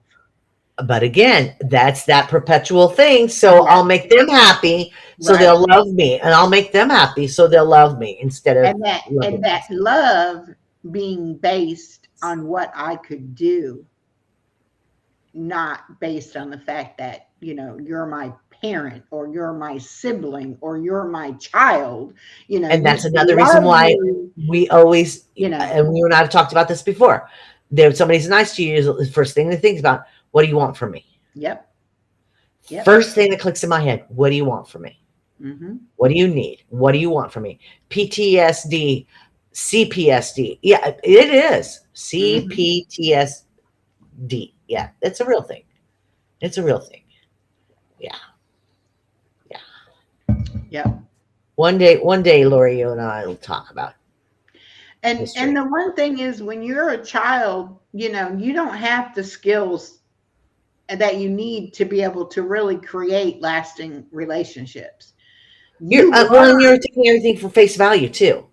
But again, that's that perpetual thing. So Yeah. I'll make them happy so Right. they'll love me. And I'll make them happy so they'll love me instead of And loving that me. love being based on what I could do, not based on the fact that, you're my parent or you're my sibling or you're my child, And you that's another reason love why me, we always, you know. and you and I have talked about this before. If somebody's nice to you, the first thing they think about, what do you want from me? Yep. Yep. First thing that clicks in my head, what do you want from me? Mm-hmm. What do you need? What do you want from me? PTSD, CPSD. Yeah, it is. CPTSD. Yeah, it's a real thing. It's a real thing. Yeah. Yeah. Yep. One day, Lori, you and I will talk about history. And the one thing is when you're a child, you don't have the skills that you need to be able to really create lasting relationships. You're taking everything for face value too.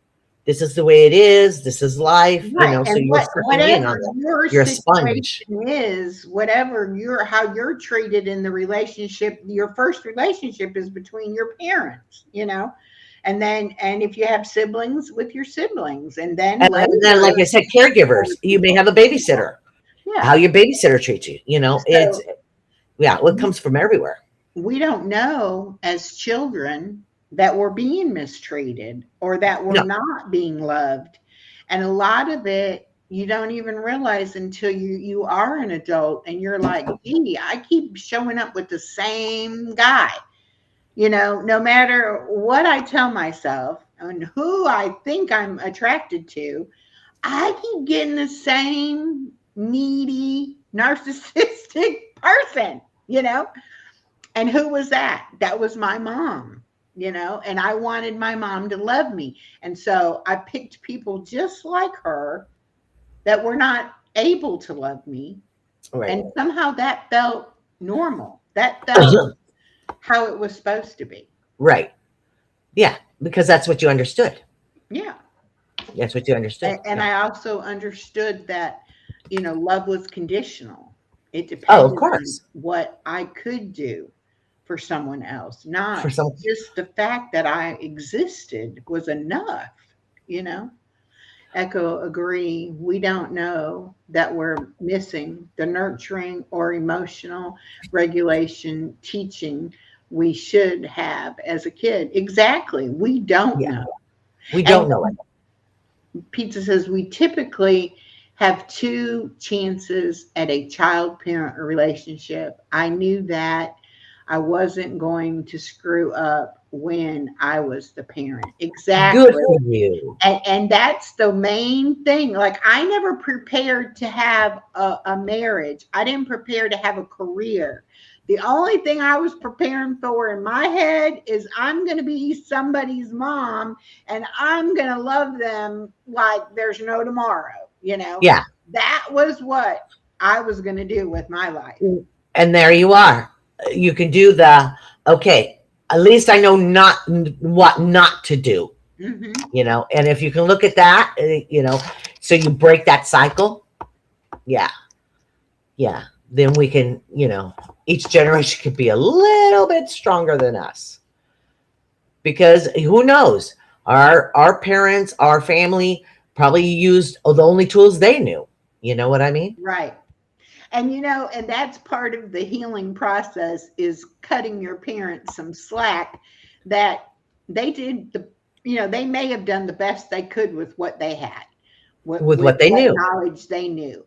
This is the way it is. This is life. Right. So And you're sucking in on that. You're a sponge. Is whatever how you're treated in the relationship. Your first relationship is between your parents, And if you have siblings, with your siblings, and then And then, like I said, caregivers. You may have a babysitter. yeah. How your babysitter treats you. It's So it comes from everywhere. we don't know as children that we're being mistreated or that we're No, not being loved. And a lot of it you don't even realize until you are an adult and you're like, gee, I keep showing up with the same guy. No matter what I tell myself and who I think I'm attracted to, I keep getting the same needy, narcissistic person, And who was that? That was my mom, and I wanted my mom to love me. And so I picked people just like her that were not able to love me. right. And somehow that felt normal. That felt how it was supposed to be. Right. Yeah, because that's what you understood. Yeah. That's what you understood. And Yeah. I also understood that, love was conditional. It Oh, of depended on course. what I could do for someone else, For not some, just the fact that I existed was enough, you know? Echo agree. We don't know that we're missing the nurturing or emotional regulation teaching we should have as a kid. Exactly. We don't yeah, know. we And don't know it. Pizza says we typically have two chances at a child parent relationship. I knew that I wasn't going to screw up when I was the parent. Good Exactly. for you. And that's the main thing. Like, I never prepared to have a marriage. I didn't prepare to have a career. The only thing I was preparing for in my head is I'm going to be somebody's mom and I'm going to love them like there's no tomorrow. Yeah. That was what I was going to do with my life. And there you are. You can do okay, at least I know not what not to do, Hmm. and if you can look at that, so you break that cycle. Yeah. Yeah. Then we can, each generation could be a little bit stronger than us because who knows? Our parents, our family probably used the only tools they knew. You know what I mean? Right. And that's part of the healing process is cutting your parents some slack that they did they may have done the best they could with what they had, With with what they what knew. knowledge they knew.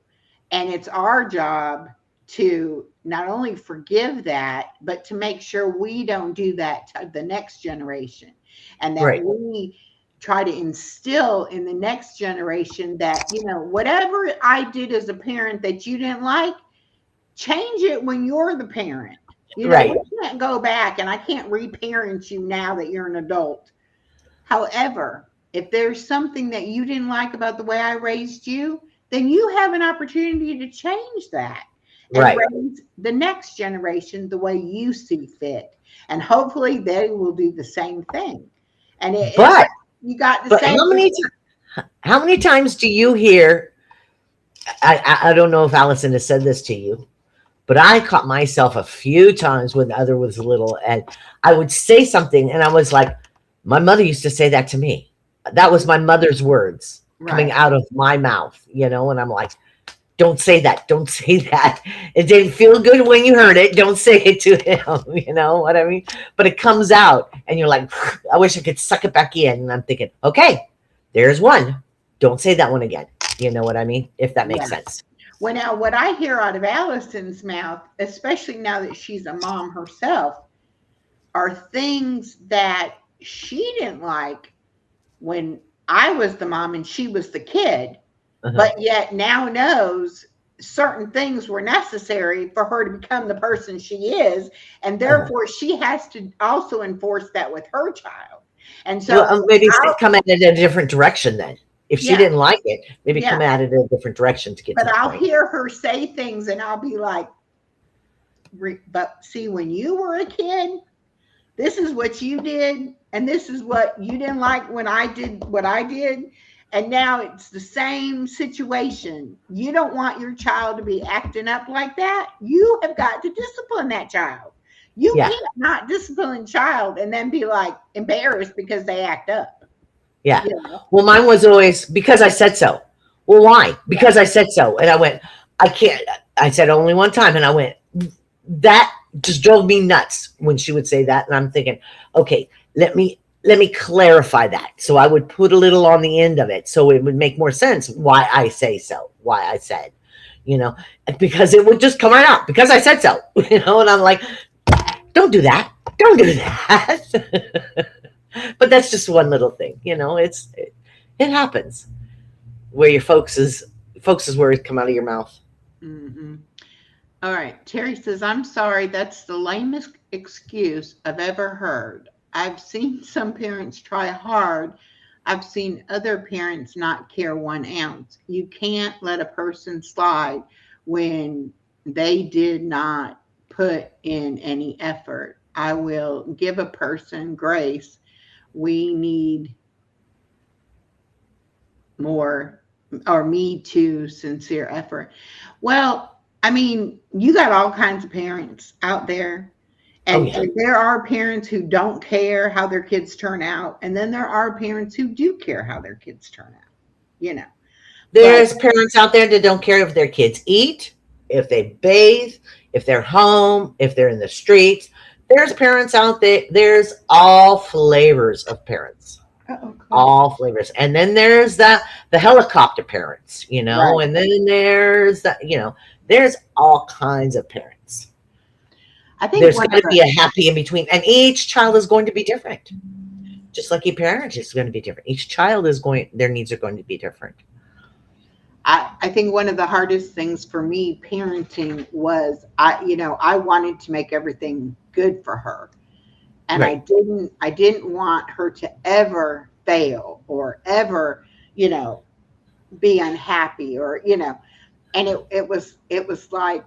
And it's our job to not only forgive that, but to make sure we don't do that to the next generation and that Right. we try to instill in the next generation that, whatever I did as a parent that you didn't like, change it when you're the parent. Right. We can't go back and I can't reparent you now that you're an adult. However, if there's something that you didn't like about the way I raised you, then you have an opportunity to change that and Right. raise the next generation the way you see fit. And hopefully they will do the same thing. And But you got to but say, how many times do you hear? I don't know if Allison has said this to you, but I caught myself a few times when the other was little, and I would say something, and I was like, my mother used to say that to me. That was my mother's words coming right, out of my mouth, and I'm like, don't say that. Don't say that. It didn't feel good when you heard it. Don't say it to him. You know what I mean? But it comes out, and you're like, I wish I could suck it back in. And I'm thinking, okay, there's one. Don't say that one again. You know what I mean? If that makes yeah. sense. Well, now what I hear out of Allison's mouth, especially now that she's a mom herself, are things that she didn't like when I was the mom and she was the kid, Uh-huh. but yet now knows certain things were necessary for her to become the person she is. And therefore, she has to also enforce that with her child. And so, Well, maybe come at it in a different direction then. If she yeah, didn't like it, maybe yeah. come at it in a different direction to get to But the I'll point. hear her say things and I'll be like, but see, when you were a kid, this is what you did, and this is what you didn't like when I did what I did. And now it's the same situation. You don't want your child to be acting up like that. You have got to discipline that child. You Yeah. can't not discipline a child and then be like embarrassed because they act up. Yeah. You know? Well, mine was always because I said so. Well, why? Yeah. Because I said so. And I went, I can't. I said only one time. And I went, that just drove me nuts when she would say that. And I'm thinking, okay, let me clarify that. So I would put a little on the end of it so it would make more sense why I say so, why I said, you know, because it would just come right out because I said so, and I'm like, don't do that. Don't do that. But that's just one little thing, it happens where your folks' words come out of your mouth. Hmm. All right. Terry says, I'm sorry. That's the lamest excuse I've ever heard. I've seen some parents try hard. I've seen other parents not care 1 ounce. You can't let a person slide when they did not put in any effort. I will give a person grace. We need more, or me too, sincere effort. Well, I mean, you got all kinds of parents out there, Oh and, yeah. and there are parents who don't care how their kids turn out, and then there are parents who do care how their kids turn out, you know. But There's parents out there that don't care if their kids eat, if they bathe, if they're home, if they're in the streets. There's parents out there. There's all flavors of parents, uh-oh, Claudia. all flavors. And then there's the helicopter parents, Right. and then there's all kinds of parents. I think There's one going of to be a happy in between, and each child is going to be different. Just like your parent is going to be different. Each child is going, their needs are going to be different. I think one of the hardest things for me parenting was I wanted to make everything good for her, and Right. I didn't want her to ever fail or ever, you know, be unhappy, or and it was like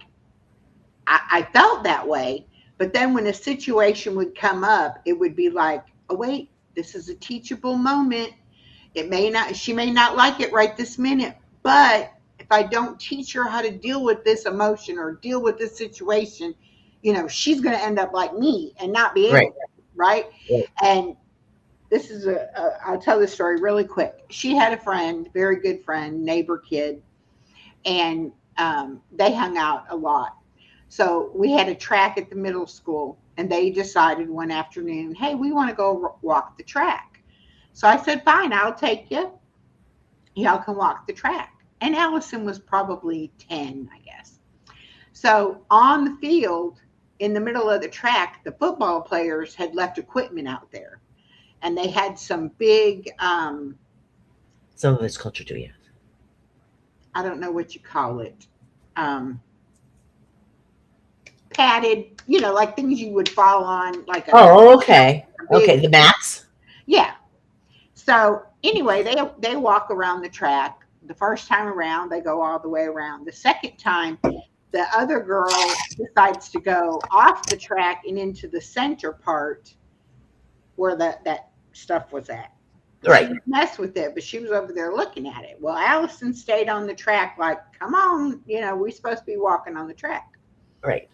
I felt that way. But then when a situation would come up, it would be like, oh wait, this is a teachable moment. It may not, she may not like it right this minute, but if I don't teach her how to deal with this emotion or deal with this situation, she's going to end up like me and not be able Right. to, right? Right. And this is I'll tell this story really quick. She had a friend, very good friend, neighbor kid, and they hung out a lot. So we had a track at the middle school, and they decided one afternoon, hey, we want to go walk the track. So I said, fine, I'll take you. Y'all can walk the track. And Allison was probably 10, I guess. So on the field, in the middle of the track, the football players had left equipment out there. And they had some big, Some of it's culture too, yeah. I don't know what you call it, um, padded, like things you would fall on, like Oh, okay. a Okay, big, the mats. yeah. So anyway, they walk around the track. The first time around, they go all the way around. The second time, the other girl decides to go off the track and into the center part where that stuff was at. She Right. didn't mess with it, but she was over there looking at it. Well, Allison stayed on the track, like, come on, we're supposed to be walking on the track. Right.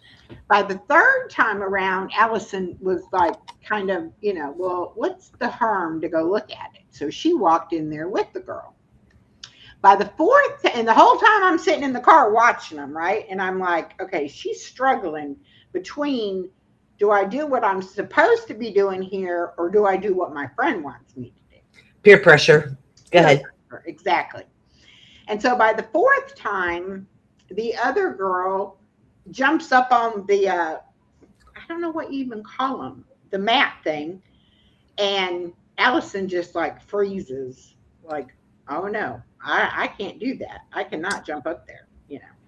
By the third time around, Allison was like, kind of, well, what's the harm to go look at it? So she walked in there with the girl. By the fourth, and the whole time I'm sitting in the car watching them, right? And I'm like, okay, she's struggling between, do I do what I'm supposed to be doing here, or do I do what my friend wants me to do? Peer pressure. Go ahead. Exactly. And so by the fourth time, the other girl jumps up on the, I don't know what you even call them, the mat thing. And Allison just like freezes, like, oh no, I can't do that. I cannot jump up there.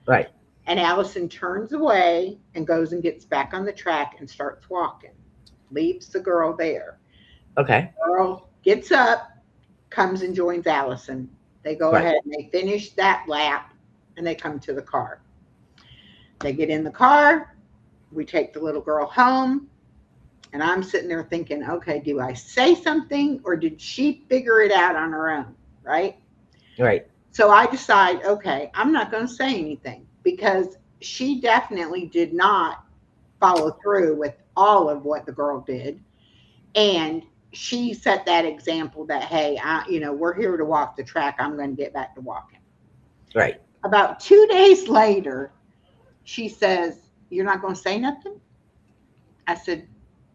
Right. And Allison turns away and goes and gets back on the track and starts walking, leaves the girl there. Okay. The girl gets up, comes and joins Allison. They go Right. ahead and they finish that lap, and they come to the car. They get in the car. We take the little girl home. And I'm sitting there thinking, okay, do I say something, or did she figure it out on her own? Right. Right. So I decide, okay, I'm not going to say anything, because she definitely did not follow through with all of what the girl did. And she set that example that, hey, we're here to walk the track. I'm going to get back to walking. Right. About 2 days later, she says, "You're not going to say nothing?" I said,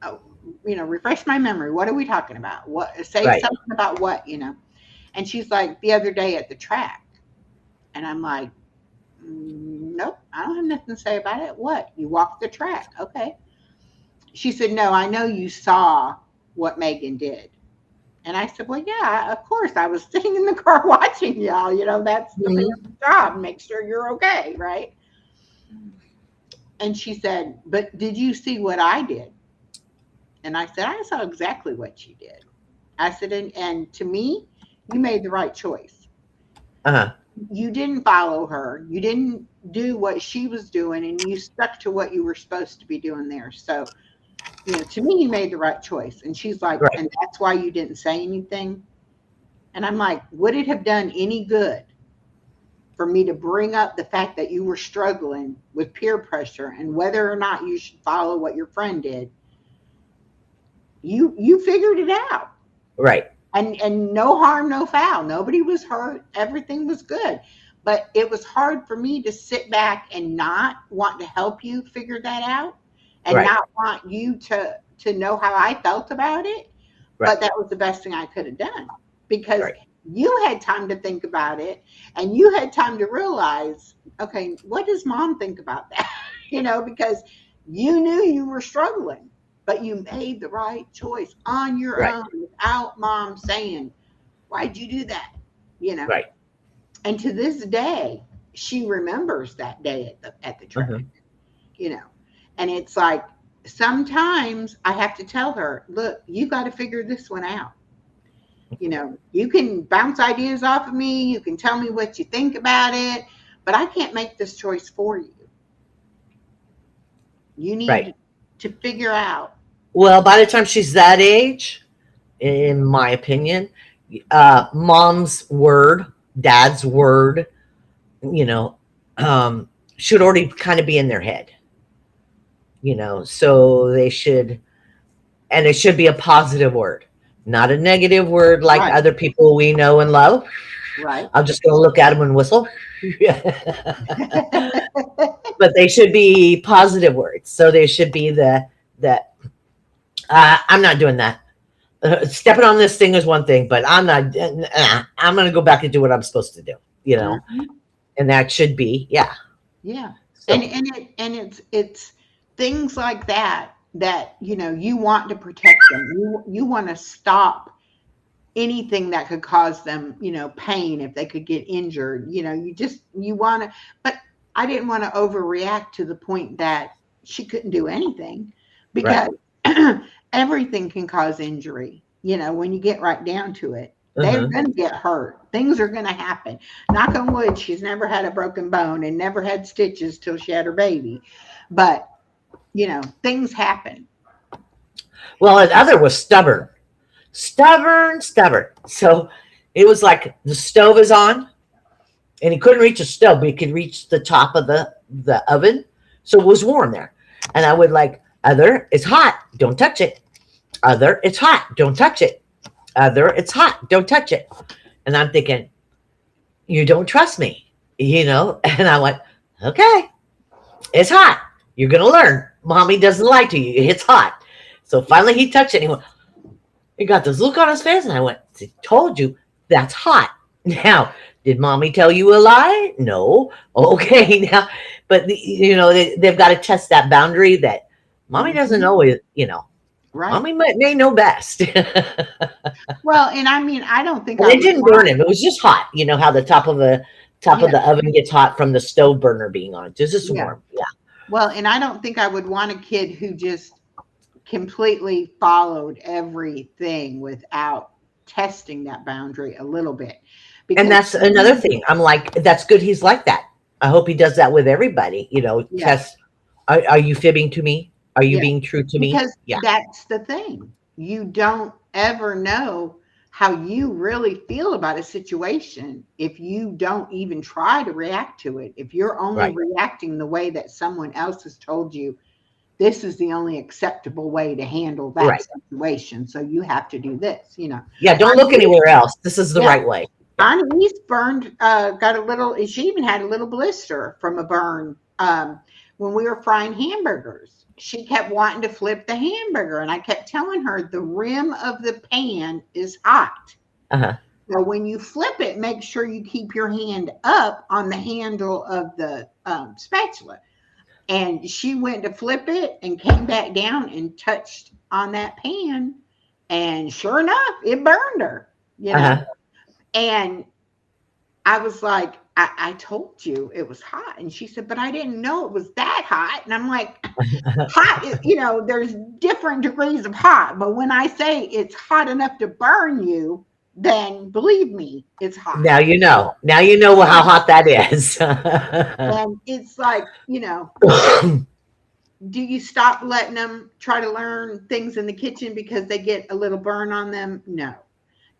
"Oh, refresh my memory. What are we talking about? What? Say Right. something about what, And she's like, "The other day at the track." And I'm like, "Nope, I don't have nothing to say about it. What? You walked the track. Okay." She said, "No, I know you saw what Megan did." And I said, "Well, yeah, of course. I was sitting in the car watching y'all. That's the Mhm. man's job. Make sure you're okay, right?" And she said, "But did you see what I did?" And I said, "I saw exactly what you did." I said, and to me, you made the right choice. Uh-huh. You didn't follow her. You didn't do what she was doing, and you stuck to what you were supposed to be doing there. So, to me, you made the right choice. And she's like, Right. "And that's why you didn't say anything?" And I'm like, "Would it have done any good for me to bring up the fact that you were struggling with peer pressure and whether or not you should follow what your friend did? You figured it out." Right. And no harm, no foul. Nobody was hurt. Everything was good. But it was hard for me to sit back and not want to help you figure that out and Right. not want you to know how I felt about it. Right. But that was the best thing I could have done because Right. you had time to think about it and you had time to realize, okay, what does mom think about that? Because you knew you were struggling, but you made the right choice on your Right. own without mom saying, "Why'd you do that?" You know. Right. And to this day, she remembers that day at the track. Mhm. You know, and it's like sometimes I have to tell her, "Look, you got to figure this one out. You can bounce ideas off of me, you can tell me what you think about it, but I can't make this choice for you. You Right. need to figure out." Well, by the time she's that age, in my opinion, mom's word, dad's word, you know, should already kind of be in their head, so they should, and it should be a positive word, not a negative word like Right, other people we know and love. right. I'm just going to look at them and whistle. But they should be positive words. So they should be that I'm not doing that. Stepping on this thing is one thing, but I'm not. I'm going to go back and do what I'm supposed to do. Mhm. And that should be, yeah. Yeah. And So it's things like that you want to protect them. You want to stop anything that could cause them, pain if they could get injured. You want to, but I didn't want to overreact to the point that she couldn't do anything right. because everything can cause injury. When you get right down to it, they're Uh-huh. going to get hurt. Things are going to happen. Knock on wood, she's never had a broken bone and never had stitches till she had her baby. But, things happen. Well, the other was stubborn, stubborn, stubborn. So it was like the stove is on, and he couldn't reach the stove, but he could reach the top of the oven, so it was warm there. And I would like, other, it's hot, don't touch it. Other, it's hot, don't touch it. Other, it's hot, don't touch it. And I'm thinking, you don't trust me, And I went, okay, it's hot. You're gonna learn. Mommy doesn't lie to you. It's hot. So finally he touched it and he got this look on his face, and I went, I told you that's hot. Now, did mommy tell you a lie? No. Okay, now, but they've got to test that boundary that mommy doesn't Mhm. always, Right. mommy may know best. And Well, and I mean, I don't think I it would didn't burn want. him. It was just hot. You know how the top of Yeah, the oven gets hot from the stove burner being on. It's just yeah. warm. Yeah. Well, and I don't think I would want a kid who just completely followed everything without testing that boundary a little bit. And Because that's to another me, thing. I'm like, that's good. He's like that. I hope he does that with everybody. yeah, Test. Are you fibbing to me? Are you yeah, being true to me? because Yeah. that's the thing. You don't ever know how you really feel about a situation if you don't even try to react to it. If you're only Right. reacting the way that someone else has told you this is the only acceptable way to handle that Right. situation. So you have to do this, you know. Yeah. Don't look anywhere else. This is the Yeah. right way. Yeah. Annie's burned, got a little, she even had a little blister from a burn when we were frying hamburgers. She kept wanting to flip the hamburger, and I kept telling her the rim of the pan is hot. Uh-huh. So when you flip it, make sure you keep your hand up on the handle of the spatula. And she went to flip it and came back down and touched on that pan. And sure enough, it burned her, you know. Uh-huh. And I was like, I told you it was hot. And she said, but I didn't know it was that hot. And I'm like, hot, you know, there's different degrees of hot. But when I say it's hot enough to burn you, then believe me, it's hot. Now you know. Now you know how hot that is. And it's like, you know, do you stop letting them try to learn things in the kitchen because they get a little burn on them? No.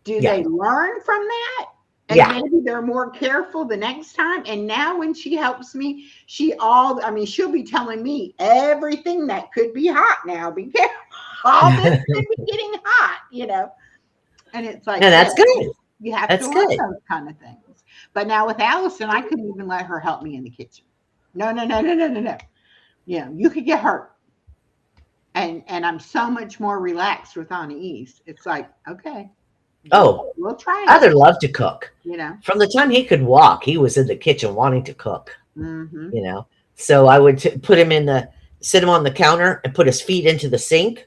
Do Yeah. they learn from that? And Yeah. maybe they're more careful the next time. And now when she helps me, she'll be telling me everything that could be hot now. Be careful. All this could be getting hot, you know. And it's like, And that's good. you have That's to learn good. those kind of things. But now with Allison, I couldn't even let her help me in the kitchen. No. Yeah, you could get hurt. And I'm so much more relaxed with Anais. It's like, okay. Oh, We'll try it. Father loved to cook. You know. From the time he could walk, he was in the kitchen wanting to cook. Mm-hmm. You know, so I would sit him on the counter and put his feet into the sink,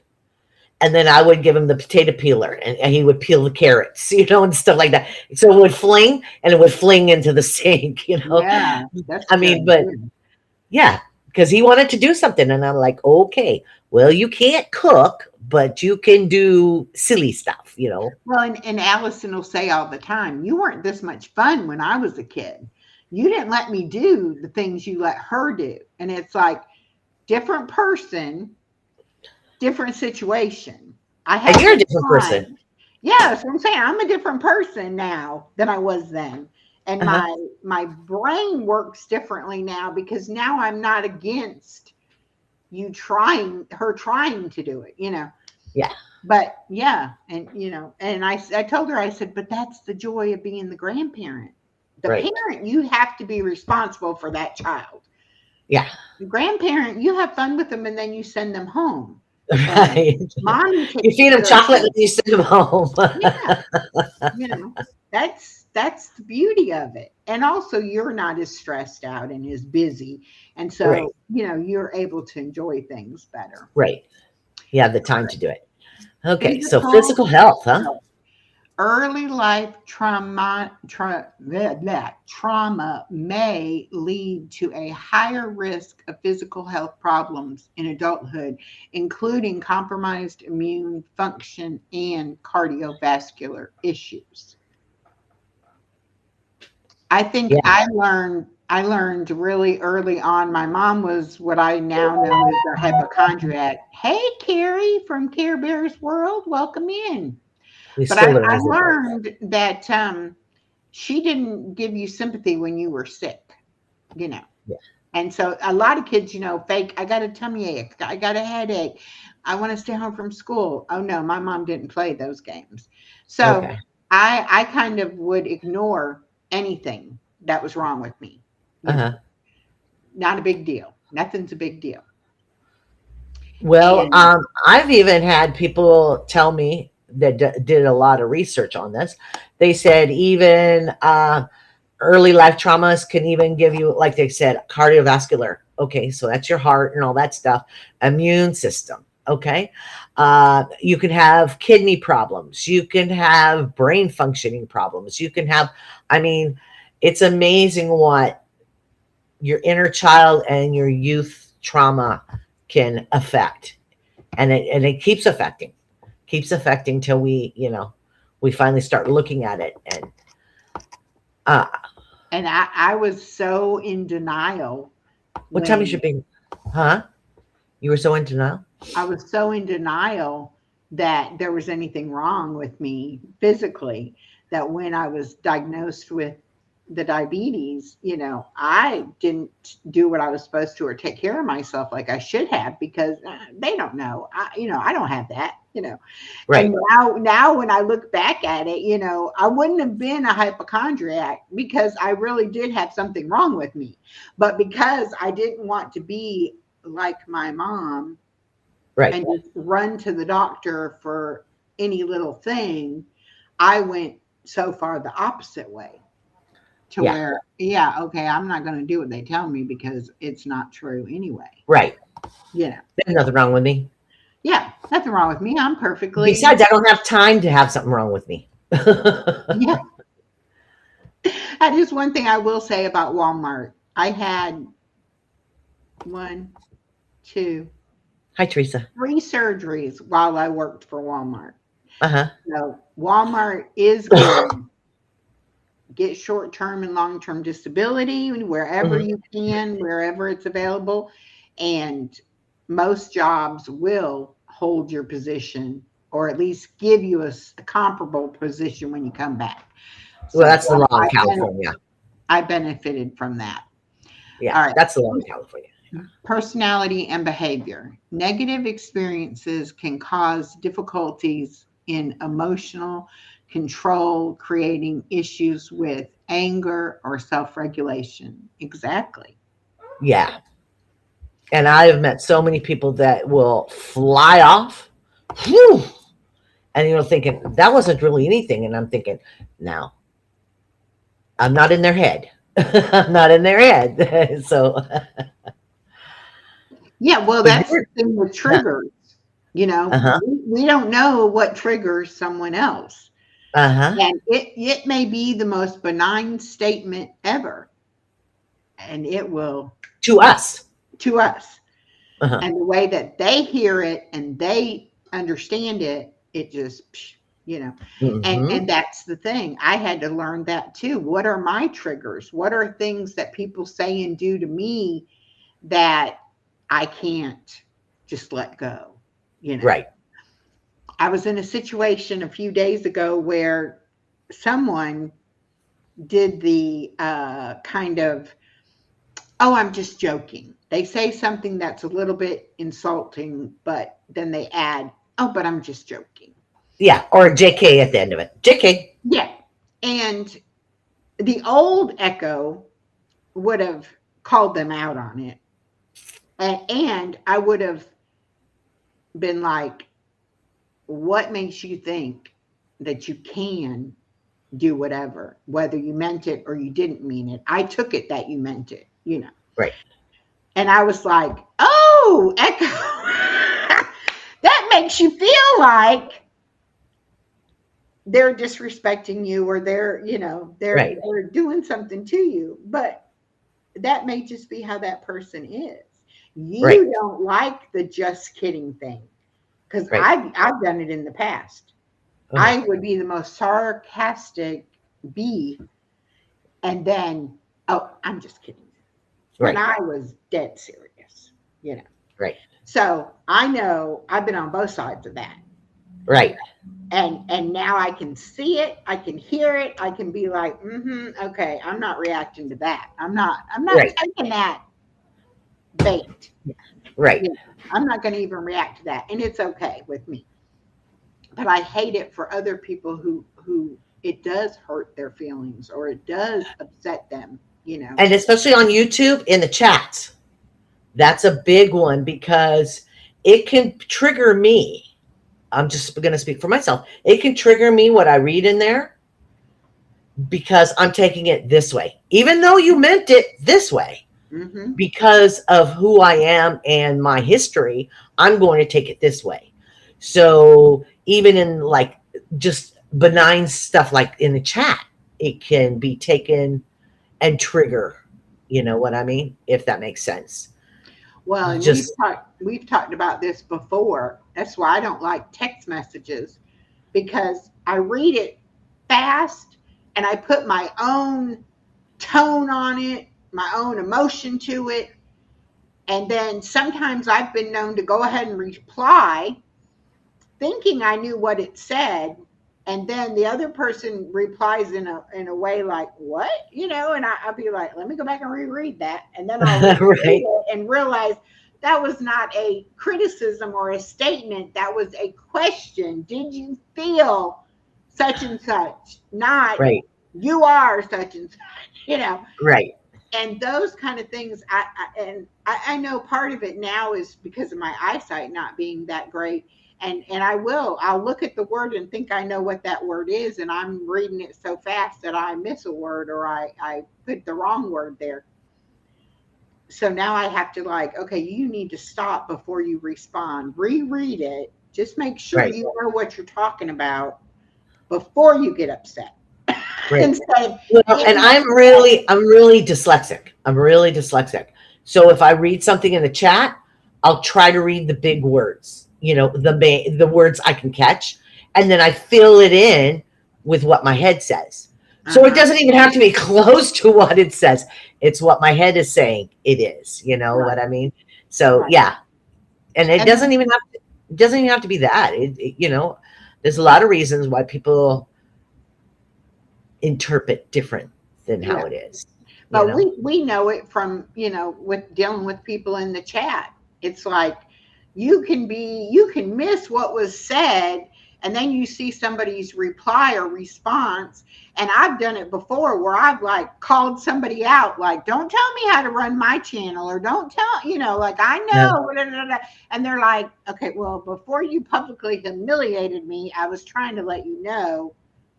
and then I would give him the potato peeler, and he would peel the carrots, you know, and stuff like that. So it would fling, and it would fling into the sink, you know. Yeah, that's I mean, but yeah, because he wanted to do something, and I'm like, okay, well, you can't cook, but you can do silly stuff, you know. Well, and Allison will say all the time, you weren't this much fun when I was a kid. You didn't let me do the things you let her do. And it's like, different person, different situation. And you're a different person. Yeah, that's what I'm saying. I'm a different person now than I was then. And my brain works differently now because now I'm not against her trying to do it, you know. Yeah. But yeah, and you know, and I told her, I said, but that's the joy of being the grandparent. The parent, you have to be responsible for that child. Yeah. The grandparent, you have fun with them and then you send them home. Right. Mommy You feed them chocolate and you send them home. Yeah. You know, that's the beauty of it. And also you're not as stressed out and as busy. And so, you know, you're able to enjoy things better. Right. You have the time to do it. Okay. So physical health, huh? Early life trauma may lead to a higher risk of physical health problems in adulthood, including compromised immune function and cardiovascular issues. I think I learned really early on. My mom was what I now know as a hypochondriac. Hey, Carrie from Care Bears World, welcome in. But I learned that she didn't give you sympathy when you were sick, you know. Yeah. And so a lot of kids, you know, fake, I got a tummy ache, I got a headache, I want to stay home from school. Oh, no, my mom didn't play those games. So I kind of would ignore anything that was wrong with me. Not a big deal. Nothing's a big deal. Well, I've even had people tell me that did a lot of research on this. They said even early life traumas can even give you, like they said, cardiovascular. Okay, so that's your heart and all that stuff. Immune system. Okay. You can have kidney problems. You can have brain functioning problems. You can have, I mean, it's amazing what your inner child and your youth trauma can affect. And it keeps affecting till we, you know, we finally start looking at it. And I was so in denial. What time is your big, huh? You were so in denial? I was so in denial that there was anything wrong with me physically that when I was diagnosed with the diabetes, I didn't do what I was supposed to or take care of myself like I should have because they don't know. I don't have that, Right. And now when I look back at it, I wouldn't have been a hypochondriac because I really did have something wrong with me. But because I didn't want to be like my mom Right. and just run to the doctor for any little thing, I went so far the opposite way to Yeah. where, yeah, okay, I'm not going to do what they tell me because it's not true anyway. Right. You know, There's nothing wrong with me. yeah, nothing wrong with me. I'm perfectly, Besides, I don't have time to have something wrong with me. yeah. That is one thing I will say about Walmart. I had one, two, Hi, Teresa. 3 surgeries while I worked for Walmart. Uh-huh. So Walmart is good. Get short-term and long-term disability wherever Mhm. you can, wherever it's available. And most jobs will hold your position or at least give you a comparable position when you come back. Well, So that's the law in California. I benefited from that. Yeah, All right. that's the law in California. Personality and behavior. Negative experiences can cause difficulties in emotional control, creating issues with anger or self-regulation. Exactly. Yeah. And I have met so many people that will fly off. Whew, and thinking that wasn't really anything. And I'm thinking, no, I'm not in their head. I'm not in their head. So, Yeah, well, but that's the you're, thing with triggers. uh-huh, We don't know what triggers someone else. uh-huh, And it may be the most benign statement ever. And it will to us. to us. Uh-huh. And the way that they hear it and they understand it, it just, Hmm. and that's the thing. I had to learn that too. What are my triggers? What are things that people say and do to me that I can't just let go? Right. I was in a situation a few days ago where someone did the kind of, oh, I'm just joking. They say something that's a little bit insulting, but then they add, oh, but I'm just joking. Yeah. Or a JK at the end of it. JK. Yeah. And the old Echo would have called them out on it. And I would have been like, what makes you think that you can do whatever, whether you meant it or you didn't mean it? I took it that you meant it. Right. And I was like, oh, Echo, that makes you feel like they're disrespecting you or Right. they're doing something to you. But that may just be how that person is. Right. You don't like the just kidding thing. Because Right. I've done it in the past. Uh-huh. I would be the most sarcastic bee, and then, oh, I'm just kidding. When Right. I was dead serious. Right. So I know I've been on both sides of that. Right. And now I can see it, I can hear it, I can be like, okay, I'm not reacting to that. I'm not Right. taking that bait. Right. I'm not going to even react to that. And it's okay with me. But I hate it for other people who it does hurt their feelings or it does upset them. And especially on YouTube in the chats. That's a big one because it can trigger me. I'm just going to speak for myself. It can trigger me what I read in there because I'm taking it this way, even though you meant it this way. Mm-hmm. Because of who I am and my history, I'm going to take it this way. So even in like just benign stuff like in the chat, it can be taken and trigger. You know what I mean? If that makes sense. Well, and Just we've talked about this before. That's why I don't like text messages, because I read it fast and I put my own tone on it, my own emotion to it. And then sometimes I've been known to go ahead and reply thinking I knew what it said. and then the other person replies in a way like, what, and I'll be like, let me go back and reread that, and then I'll reread Right. it and realize that was not a criticism or a statement. That was a question. Did you feel such and such? Not Right. you are such and such, Right. and those kind of things. I know part of it now is because of my eyesight not being that great. And I'll look at the word and think I know what that word is, and I'm reading it so fast that I miss a word, or I put the wrong word there. So now I have to, like, okay, you need to stop before you respond. Reread it. Just make sure Right. you know what you're talking about before you get upset. Right. Instead of Well, and getting I'm really dyslexic. I'm really dyslexic. So if I read something in the chat, I'll try to read the big words, the words I can catch, and then I fill it in with what my head says. So it uh-huh, doesn't even have to be close to what it says. It's what my head is saying it is. You know right, what I mean? So right. yeah, and it And then, doesn't even have to be that. There's a lot of reasons why people interpret different than how yeah. it is. You But know. we know it from, with dealing with people in the chat. It's like you can miss what was said, and then you see somebody's reply or response. And I've done it before where I've like called somebody out, like, don't tell me how to run my channel, or don't tell, like, I Yeah. know, blah, blah, blah. And they're like, okay, well, before you publicly humiliated me, I was trying to let you know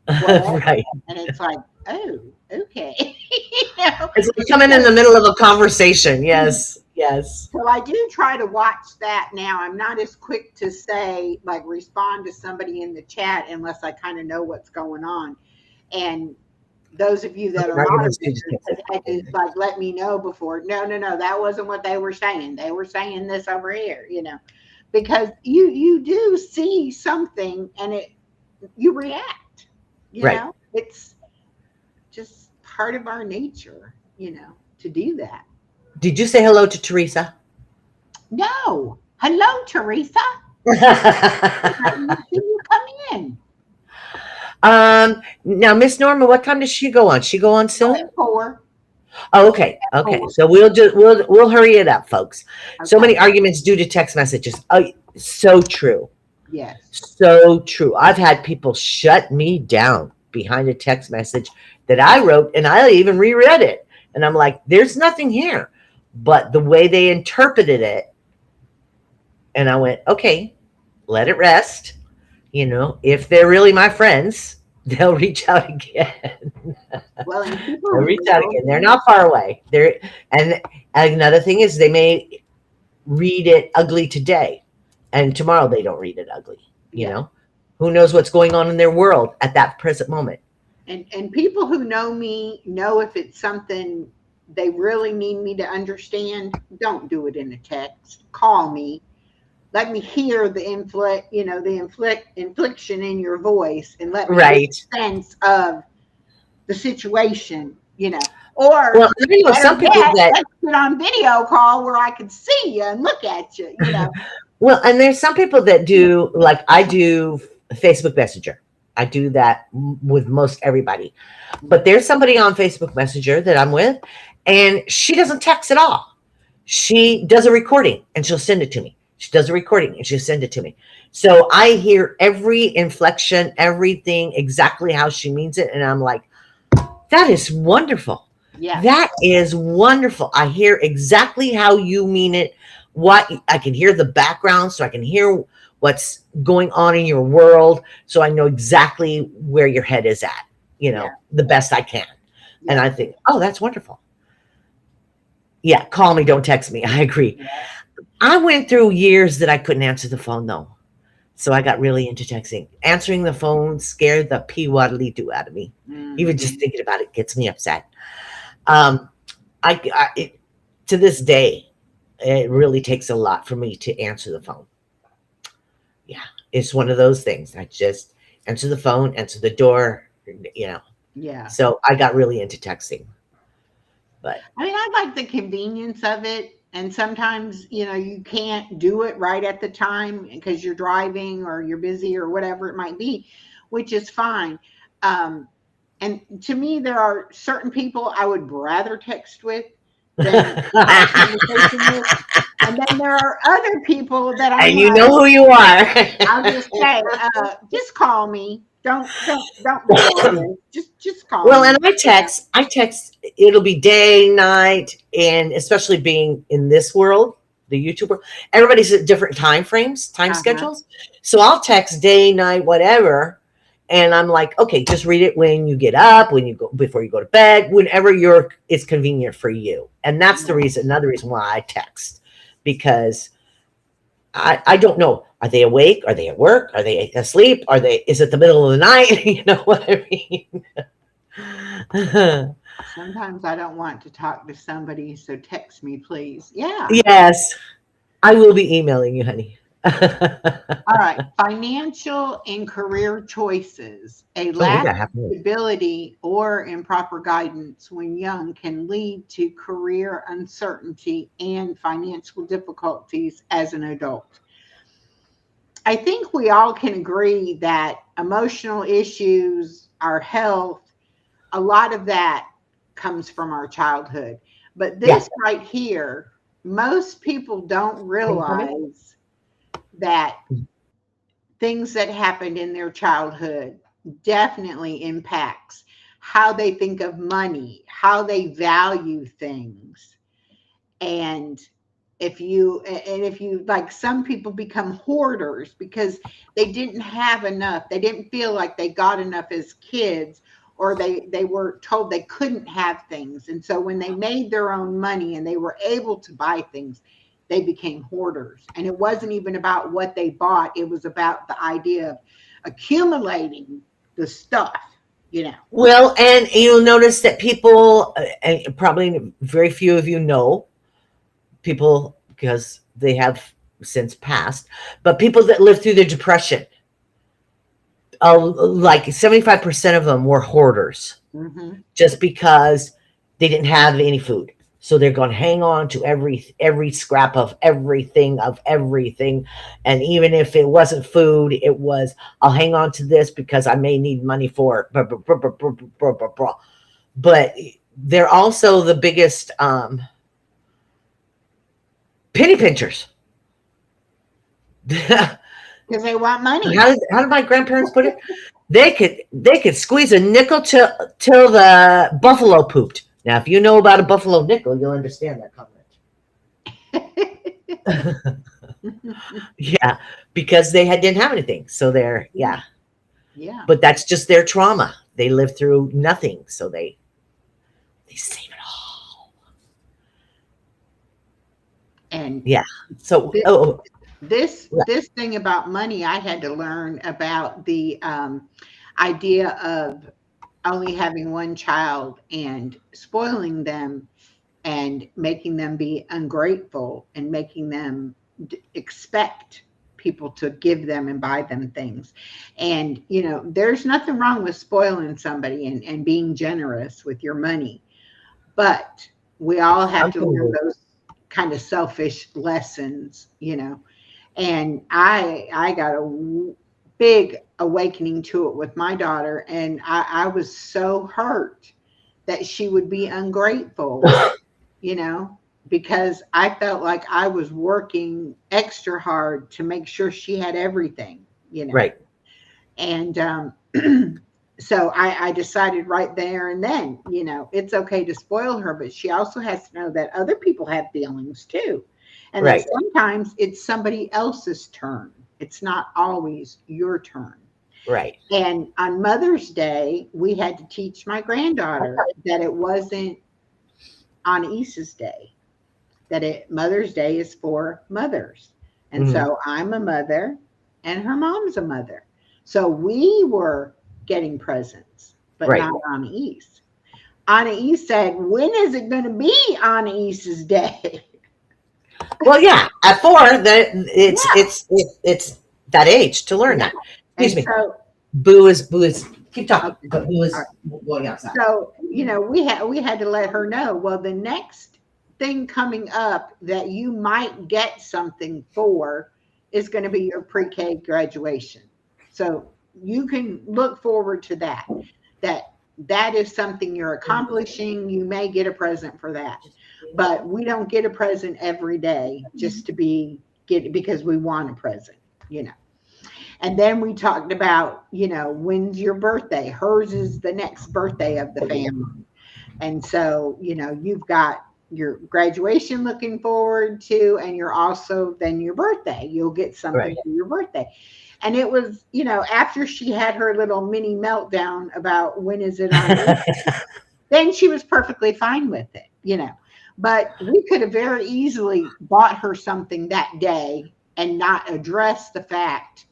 whatever. Right. And it's like, oh, okay. you know, It's like coming in the middle of a conversation. Yes. Yes. so I do try to watch that now. I'm not as quick to say, like, respond to somebody in the chat unless I kind of know what's going on. And those of you that are Arguments you just moderators can't have had to, say. like, let me know before. No, no, no, that wasn't what they were saying. They were saying this over here, because you do see something and you react. Right. It's just part of our nature, to do that. Did you say hello to Teresa? No. Hello, Teresa. I didn't see you come in. Now, Miss Norma, what time does she go on? She go on soon? At 4. Oh, okay. Okay. 4. So we'll hurry it up, folks. So Okay. many arguments due to text messages. Oh, so true. Yes. So true. I've had people shut me down behind a text message that I wrote, and I even reread it. And I'm like, there's nothing here. But the way they interpreted it, and I went, okay, let it rest. If they're really my friends, they'll reach out again. Well, and people They'll reach out again. They're not far away. And another thing is they may read it ugly today, and tomorrow they don't read it ugly. yeah. Who knows what's going on in their world at that present moment. And people who know me know if it's something they really need me to understand, don't do it in a text. Call me. Let me hear the infliction in your voice, and let me Right. get a sense of the situation, Or Well, some better people yet, that let's get on video call where I can see you and look at you, well, and there's some people that do, like I do Facebook Messenger. I do that with most everybody. But there's somebody on Facebook Messenger that I'm with, and she doesn't text at all. She does a recording and she'll send it to me. She does a recording and she'll send it to me. So I hear every inflection, everything exactly how she means it. And I'm like, that is wonderful. Yeah. That is wonderful. I hear exactly how you mean it. What I can hear the background, so I can hear what's going on in your world, so I know exactly where your head is at, the best I can. Yeah. And I think, oh, that's wonderful. Yeah, call me, don't text me. I agree. Yeah. I went through years that I couldn't answer the phone though. So I got really into texting. Answering the phone scared the pee-waddly-doo out of me. Even just thinking about it gets me upset. To this day, it really takes a lot for me to answer the phone. Yeah, it's one of those things. I just answer the phone, answer the door, Yeah. So I got really into texting. But I mean, I like the convenience of it. And sometimes, you can't do it right at the time because you're driving or you're busy or whatever it might be. which is fine. And to me, there are certain people I would rather text with than have a conversation with. And then there are other people that I'm And you like, know who you are. I'll just say, just call me. Don't be on this. Just call Well, and me. You know. I text, it'll be day, night, and especially being in this world, the YouTube world, everybody's at different time frames, time Uh-huh. schedules. So I'll text day, night, whatever. And I'm like, okay, just read it when you get up, when you go, before you go to bed, whenever it's convenient for you. And that's the Yeah. reason, another reason why I text, because I don't know. Are they awake? Are they at work? Are they asleep? Is it the middle of the night? You know what I mean? Sometimes I don't want to talk to somebody, so text me, please. Yeah. Yes, I will be emailing you, honey. All right. Financial and career choices. A Oh, we lack got of half a minute. stability or improper guidance when young can lead to career uncertainty and financial difficulties as an adult. I think we all can agree that emotional issues, our health, a lot of that comes from our childhood. But Yeah. this right here, most people don't Can you come in? realize that things that happened in their childhood definitely impacts how they think of money, how they value things. And if you like, some people become hoarders because they didn't have enough. They didn't feel like they got enough as kids, or they were told they couldn't have things. And so when they made their own money and they were able to buy things, they became hoarders. And it wasn't even about what they bought, it was about the idea of accumulating the stuff, you know. Well, and you'll notice that people, and probably very few of you know people because they have since passed, but people that lived through the Depression, like 75% of them were hoarders Hmm. just because they didn't have any food. So they're going to hang on to every scrap of everything, and even if it wasn't food, it was, I'll hang on to this because I may need money for it. But they're also the biggest penny pinchers. Because they want money. How did my grandparents put it? They could squeeze a nickel till the buffalo pooped. Now, if you know about a buffalo nickel, you'll understand that comment. Yeah, because didn't have anything, so yeah. Yeah. But that's just their trauma. They lived through nothing, so they save it all. And Yeah. So thi- oh, this thing about money, I had to learn about the idea of only having one child and spoiling them and making them be ungrateful and making them expect people to give them and buy them things. And you know, there's nothing wrong with spoiling somebody and being generous with your money, but we all have I'm to learn familiar. those kind of selfish lessons, you know. And I got a big awakening to it with my daughter, and I was so hurt that she would be ungrateful, you know, because I felt like I was working extra hard to make sure she had everything, you know. Right. And so I decided right there and then, you know, it's okay to spoil her, but she also has to know that other people have feelings too. And that Right. sometimes it's somebody else's turn. It's not always your turn. Right. And on Mother's Day, we had to teach my granddaughter that it wasn't Anaisa's day, that Mother's Day is for mothers. And Mhm. so I'm a mother and her mom's a mother. So we were getting presents, but Right. not Anais. Anais said, when is it going to be Anais's day? Well, yeah. At 4, Yeah, it's that age to learn yeah. that. Excuse And me. so, Boo is keep talking, okay. but Boo All is right. going outside. So, you know, we had to let her know, well, the next thing coming up that you might get something for is going to be your pre-K graduation. So you can look forward to that. That is something you're accomplishing. You may get a present for that, but we don't get a present every day just to get because we want a present, you know. And then we talked about, when's your birthday? Hers is the next birthday of the family. And so, you've got your graduation looking forward to, and you're also then your birthday. You'll get something Right. for your birthday. And it was, after she had her little mini meltdown about when is it on, then she was perfectly fine with it. But we could have very easily bought her something that day and not address the fact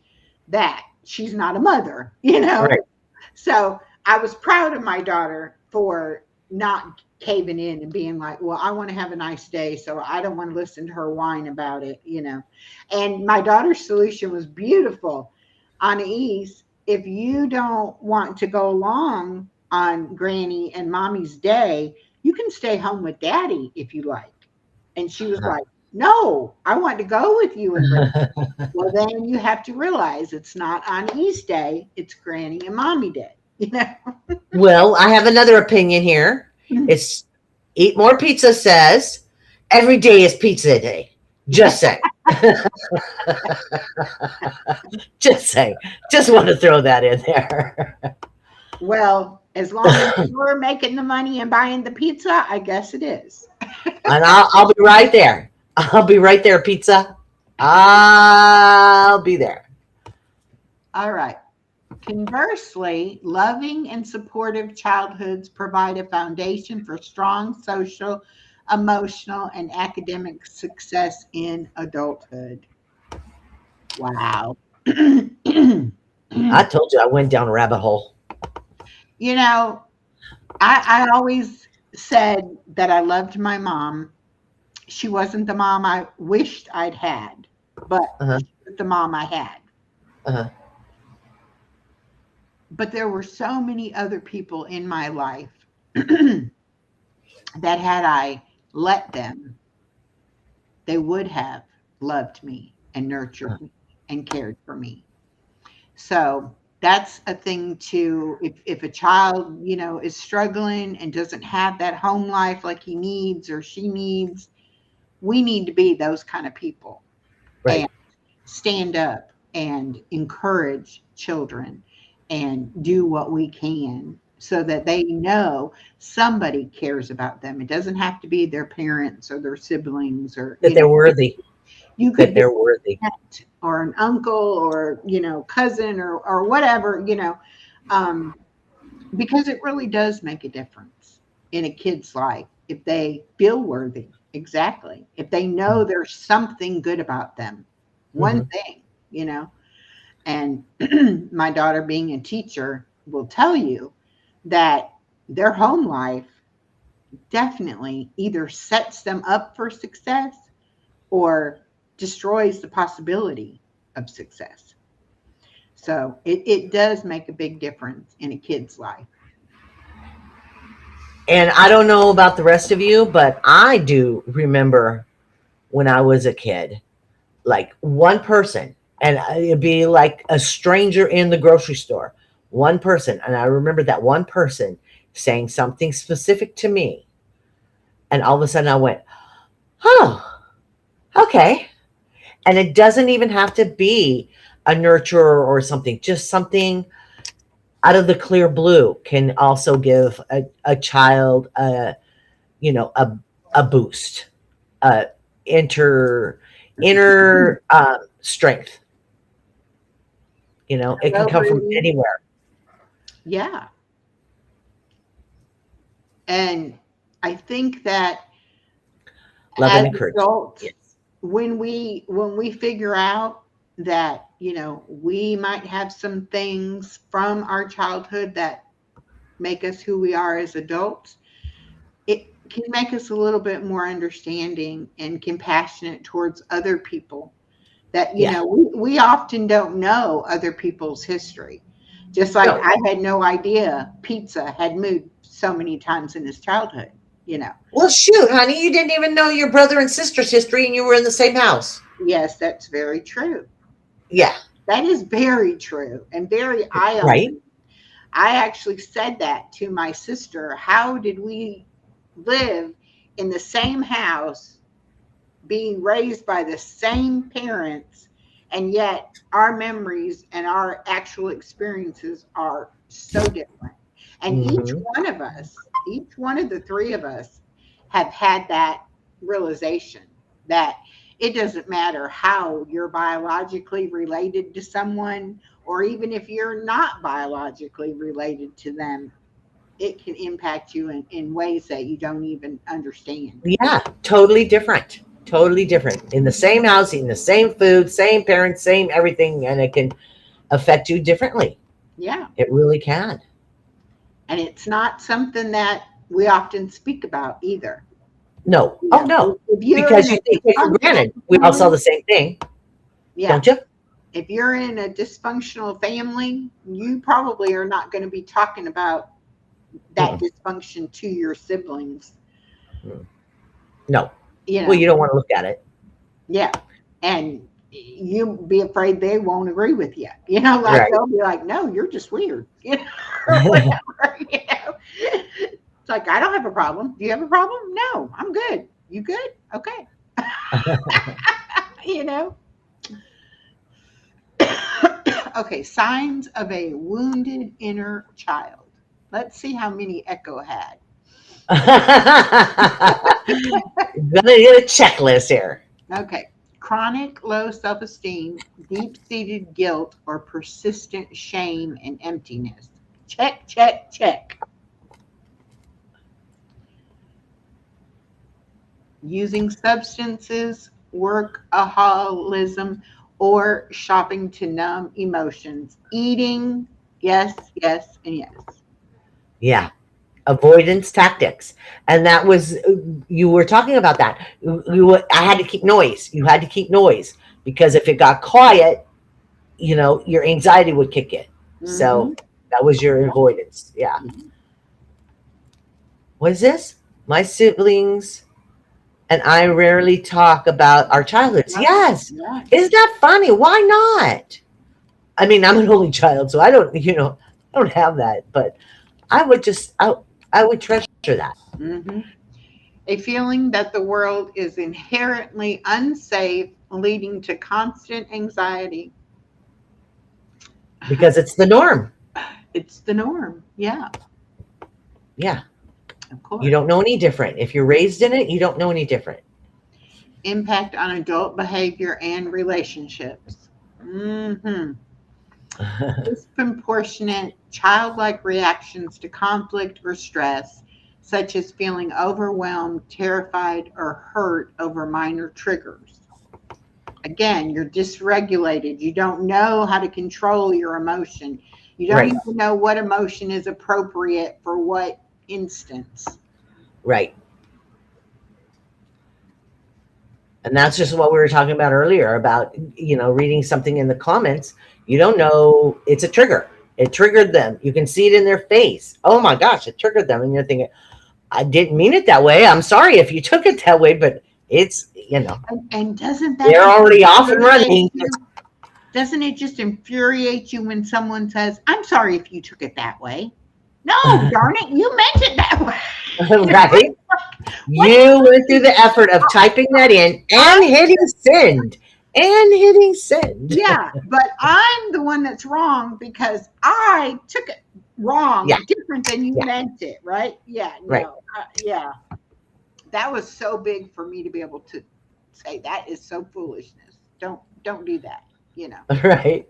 that she's not a mother. Right. So I was proud of my daughter for not caving in and being like, well, I want to have a nice day, so I don't want to listen to her whine about it. And my daughter's solution was beautiful. Anais, if you don't want to go along on Granny and Mommy's day, you can stay home with Daddy if you like. And she was like, no, I want to go with you and Granny. Well, then you have to realize it's not Anais Day, it's Granny and Mommy Day. Well, I have another opinion here. It's Eat More Pizza says every day is pizza day. Just saying. Just saying. Just want to throw that in there. Well, as long as you're making the money and buying the pizza, I guess it is. And I'll be right there. I'll be right there, pizza. I'll be there. All right. Conversely, loving and supportive childhoods provide a foundation for strong social, emotional, and academic success in adulthood. Wow. I told you I went down a rabbit hole. I always said that I loved my mom. She wasn't the mom I wished I'd had, but she was the mom I had. Uh-huh. But there were so many other people in my life that had I let them, they would have loved me and nurtured me and cared for me. So that's a thing too. If a child, is struggling and doesn't have that home life like he needs or she needs, we need to be those kind of people. Right. And stand up and encourage children and do what we can so that they know somebody cares about them. It doesn't have to be their parents or their siblings or That they're worthy. You could That they're worthy. or an uncle or cousin or whatever, because it really does make a difference in a kid's life if they feel worthy. Exactly. If they know there's something good about them, one thing, and my daughter being a teacher will tell you that their home life definitely either sets them up for success or destroys the possibility of success. So it does make a big difference in a kid's life. And I don't know about the rest of you, but I do remember when I was a kid, like one person, and it'd be like a stranger in the grocery store, one person. And I remember that one person saying something specific to me. And all of a sudden I went, oh, okay. And it doesn't even have to be a nurturer or something, just something out of the clear blue can also give a child a boost, inner strength. It can come from anywhere. Yeah. And I think that Love as and encouragement. adults, Yes. when we figure out that we might have some things from our childhood that make us who we are as adults, it can make us a little bit more understanding and compassionate towards other people that we often don't know other people's history. Just like No. I had no idea pizza had moved so many times in his childhood. Well, shoot, honey, you didn't even know your brother and sister's history, and you were in the same house. Yes, that's very true. Yeah. That is very true and very right? eye-opening. I actually said that to my sister. How did we live in the same house, being raised by the same parents, and yet our memories and our actual experiences are so different? And each Hmm. one of us, each one of the three of us, have had that realization that it doesn't matter how you're biologically related to someone, or even if you're not biologically related to them, it can impact you in ways that you don't even understand. Yeah, totally different. Totally different. In the same house, eating the same food, same parents, same everything, and it can affect you differently. Yeah. It really can. And it's not something that we often speak about either. No. You Oh know, no. if you're Because in you a take for dysfunctional granted we all saw family, the same thing, yeah, don't you? if you're in a dysfunctional family, you probably are not going to be talking about that Mm-mm. dysfunction to your siblings, Mm. No. you Well, know. you don't want to look at it. Yeah. And you be afraid they won't agree with you. You know, like Right. they'll be like, no, you're just weird, you know, or whatever, you know. It's like, I don't have a problem. Do you have a problem? No, I'm good. You good? Okay. You know. Okay, signs of a wounded inner child. Let's see how many Echo had. Gonna get a checklist here. Okay. Chronic low self esteem, deep seated guilt, or persistent shame and emptiness. Check, check, check. Using substances, workaholism, or shopping to numb emotions. Eating, yes, yes, and yes. Yeah. Avoidance tactics. And that was, you were talking about that. I had to keep noise. You had to keep noise because if it got quiet, your anxiety would kick in. So Mm-hmm. that was your avoidance. Yeah. What is this? My siblings and I rarely talk about our childhoods. Right. Yes. Yeah. Isn't that funny? Why not? I mean, I'm an only child, so I don't have that, but I would just, I would treasure that Mm-hmm. A feeling that the world is inherently unsafe, leading to constant anxiety. because it's the norm. It's the norm. Yeah, Yeah. of You course. don't know any different. If you're raised in it, you don't know any different. Impact on adult behavior and relationships. Mm-hmm. Disproportionate childlike reactions to conflict or stress, such as feeling overwhelmed, terrified, or hurt over minor triggers. Again, you're dysregulated. You don't know how to control your emotion. You don't Right. even know what emotion is appropriate for what instance. Right. And that's just what we were talking about earlier about, reading something in the comments. You don't know it's a trigger. It triggered them. You can see it in their face. Oh my gosh, it triggered them. And you're thinking, I didn't mean it that way. I'm sorry if you took it that way, but it's, And doesn't that they're just already off and infuriate running. you? Doesn't it just infuriate you when someone says, I'm sorry if you took it that way? No, darn it, you meant it that way. Right? What? You went through the effort of typing that in and hitting send. And hitting send. Yeah, but I'm the one that's wrong because I took it wrong, Yeah. different than you Yeah. meant it, right? Yeah, Right. no, yeah. That was so big for me to be able to say that is so foolishness. Don't do that, you know. Right.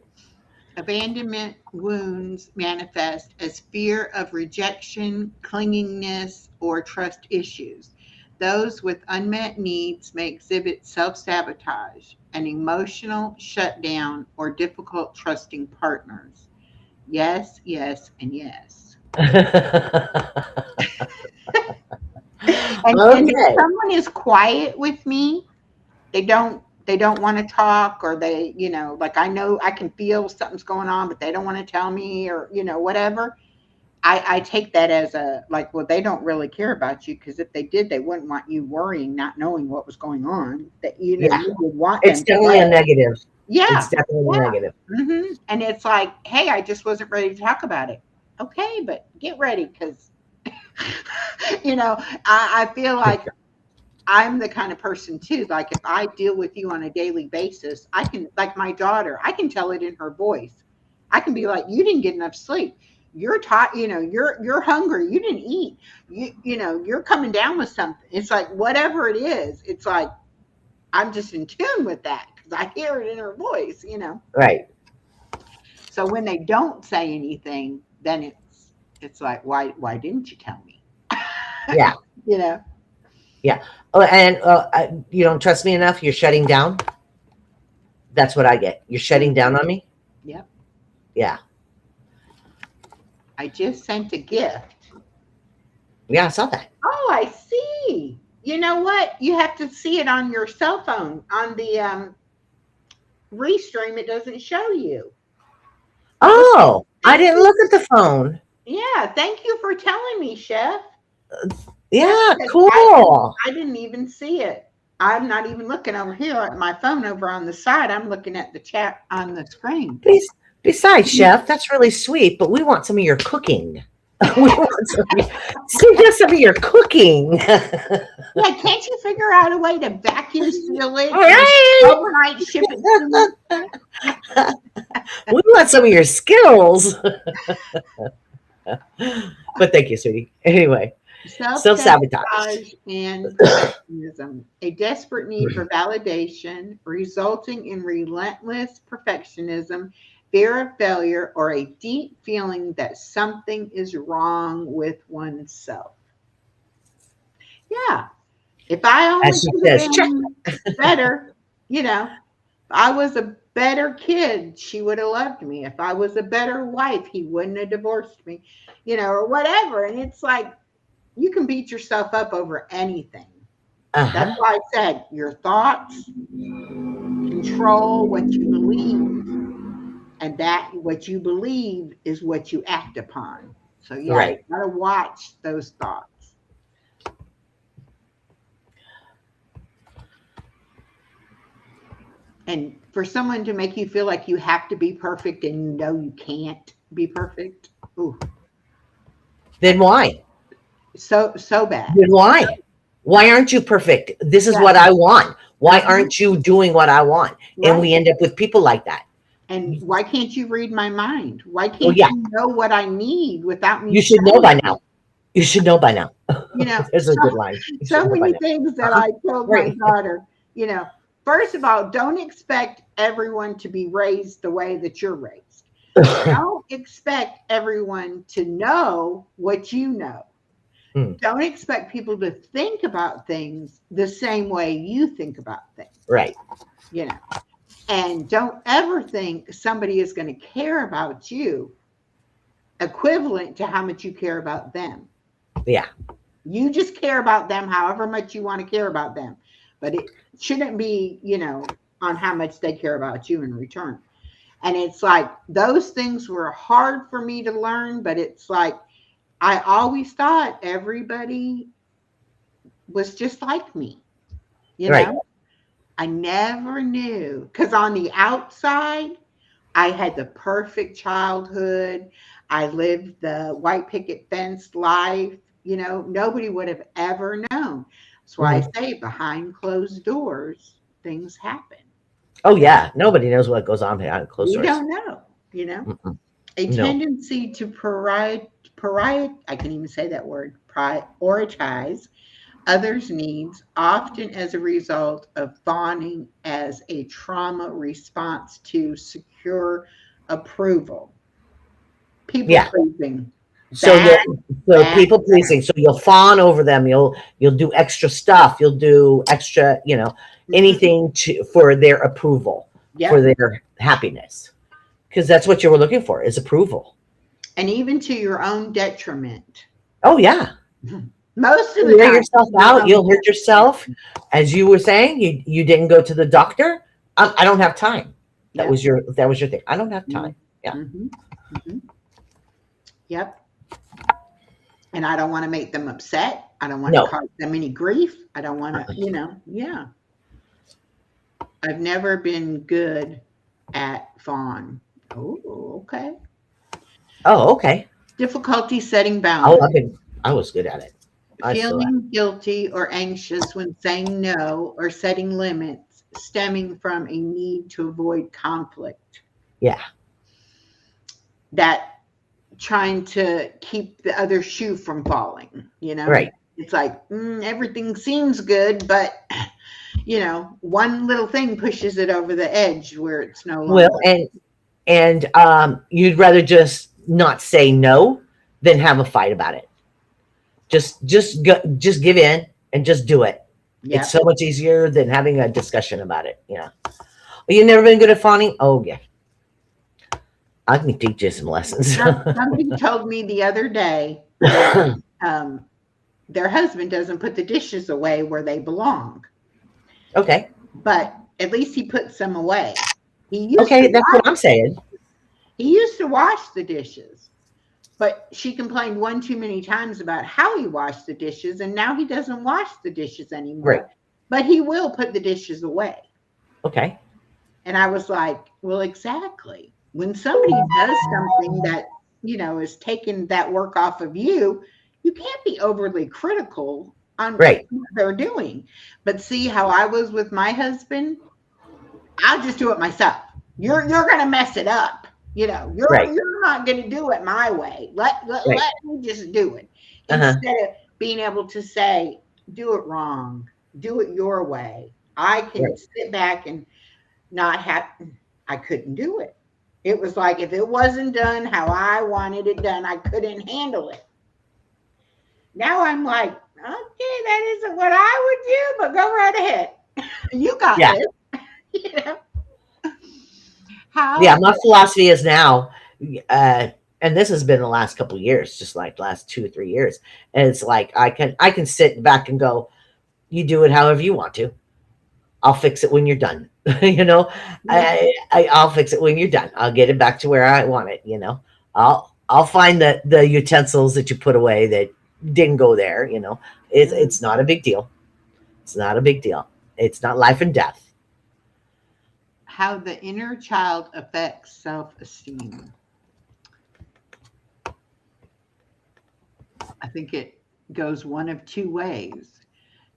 Abandonment wounds manifest as fear of rejection, clinginess, or trust issues. Those with unmet needs may exhibit self sabotage, an emotional shutdown, or difficult trusting partners. Yes, yes, and yes. And if Okay. someone is quiet with me, they don't want to talk, or they, like, I know I can feel something's going on, but they don't want to tell me, or whatever. I take that as a, like, well, they don't really care about you, because if they did, they wouldn't want you worrying, not knowing what was going on, that Yeah. you would want them It's to definitely a know. negative. It's Yeah. definitely Yeah. negative. And it's like, hey, I just wasn't ready to talk about it. Okay, but get ready because, I feel like I'm the kind of person too. Like if I deal with you on a daily basis, I can, like my daughter, I can tell it in her voice. I can be like, you didn't get enough sleep. You're tired, you're hungry. You didn't eat. You're coming down with something. It's like whatever it is, it's like I'm just in tune with that because I hear it in her voice. Right. So when they don't say anything, then it's like, why didn't you tell me? Yeah. You know? Yeah. Oh, and you don't trust me enough. You're shutting down. That's what I get. You're shutting down on me. Yep. Yeah. I just sent a gift. Yeah, I saw that. Oh, I see. You know what? You have to see it on your cell phone. On the restream, it doesn't show you. Oh, I Thank didn't you. look at the phone. Yeah, thank you for telling me, Chef. Yeah, Yeah, because cool. I didn't even see it. I'm not even looking over here at my phone over on the side. I'm looking at the chat on the screen. Besides, Chef, that's really sweet, but we want some of your cooking. We want send us some of your cooking. Yeah, can't you figure out a way to vacuum seal it All and right. overnight ship it to me? We want some of your skills. But thank you, sweetie. Anyway, self sabotage. Self-sabotage and perfectionism, a desperate need for validation, resulting in relentless perfectionism, fear of failure, or a deep feeling that something is wrong with oneself. Yeah, if I only As she could have says, check. been better, if I was a better kid, she would have loved me. If I was a better wife, he wouldn't have divorced me, or whatever. And it's like, you can beat yourself up over anything. That's Uh-huh. why I said your thoughts control what you believe, and that what you believe is what you act upon. So yeah, you Right. gotta watch those thoughts. And for someone to make you feel like you have to be perfect and you can't be perfect, ooh, Then why? so bad. Then why? Why aren't you perfect? This is Yeah. what I want. Why Mhm. aren't you doing what I want? And Right. we end up with people like that. And why can't you read my mind? Why Well, can't yeah, you know what I need without me you should know saying by it? now. You should know by now. You know, There's a so good line. You should so know by many now. things that Uh-huh. I told my Right. daughter, first of all, don't expect everyone to be raised the way that you're raised. Don't expect everyone to know what you know. Hmm. Don't expect people to think about things the same way you think about things, Right. you know. And don't ever think somebody is going to care about you equivalent to how much you care about them. Yeah. You just care about them however much you want to care about them. But it shouldn't be, on how much they care about you in return. And it's like those things were hard for me to learn, but it's like I always thought everybody was just like me, you Right. know? I never knew because on the outside, I had the perfect childhood. I lived the white picket fence life. Nobody would have ever known. That's why I Mhm. say behind closed doors, things happen. Oh yeah. Nobody knows what goes on behind closed We doors. don't know. Mm-mm. A No. tendency to I can even say that word, prioritize others' needs, often as a result of fawning as a trauma response to secure approval. People Yeah. pleasing. So Bad, bad, people bad. pleasing. So you'll fawn over them. You'll do extra stuff. You'll do extra, Mhm. anything for their approval, for Yep. their happiness. Because that's what you were looking for is approval. And even to your own detriment. Oh yeah. Most of You the wear time, yourself your out, own you'll hurt yourself. detriment. As you were saying, you didn't go to the doctor. I don't have time. Yep. That was your thing. I don't have time. Yeah. Mm-hmm. Hmm. Yep. And I don't want to make them upset. I don't want to No. cause them any grief. I don't want to, yeah. I've never been good at fawn. Oh, okay. Oh, okay. Difficulty setting Oh, boundaries. I was good at it. I still am. Feeling guilty or anxious when saying no or setting limits stemming from a need to avoid conflict. Yeah. That trying to keep the other shoe from falling, Right. It's like everything seems good, but one little thing pushes it over the edge where it's no Well, longer. and you'd rather just not say no than have a fight about it. Just give in and just do it. It's Yeah. so much easier than having a discussion about it. Yeah. You never been good at fawning? Oh yeah. I can teach you some lessons. Somebody told me the other day that their husband doesn't put the dishes away where they belong, Okay. but at least he puts them away. He used to Okay, that's what wash, I'm saying. he used to wash the dishes, but she complained one too many times about how he washed the dishes, and now he doesn't wash the dishes Right. anymore, but he will put the dishes away. Okay. And I was like, well, exactly. When somebody does something that, is taking that work off of you, you can't be overly critical on Right. what they're doing. But see how I was with my husband? I'll just do it myself. You're gonna mess it up. Right. You're not gonna do it my way. Right. Let me just do it. Uh-huh. Instead of being able to say, do it wrong, do it your way. I can Right. sit back and not have I couldn't do it. It was like if it wasn't done how I wanted it done, I couldn't handle it. Now I'm like, okay, that isn't what I would do, but go right ahead. You got Yeah. this. You know? How Yeah. My philosophy is now, uh, and this has been the last couple of years, just like last 2 or 3 years. And it's like I can sit back and go, you do it however you want to. I'll fix it when you're done. you know, yeah, I'll fix it when you're done. I'll get it back to where I want it. I'll find the utensils that you put away that didn't go there. It's not a big deal. It's not a big deal. It's not life and death. how the inner child affects self-esteem. I think it goes one of two ways.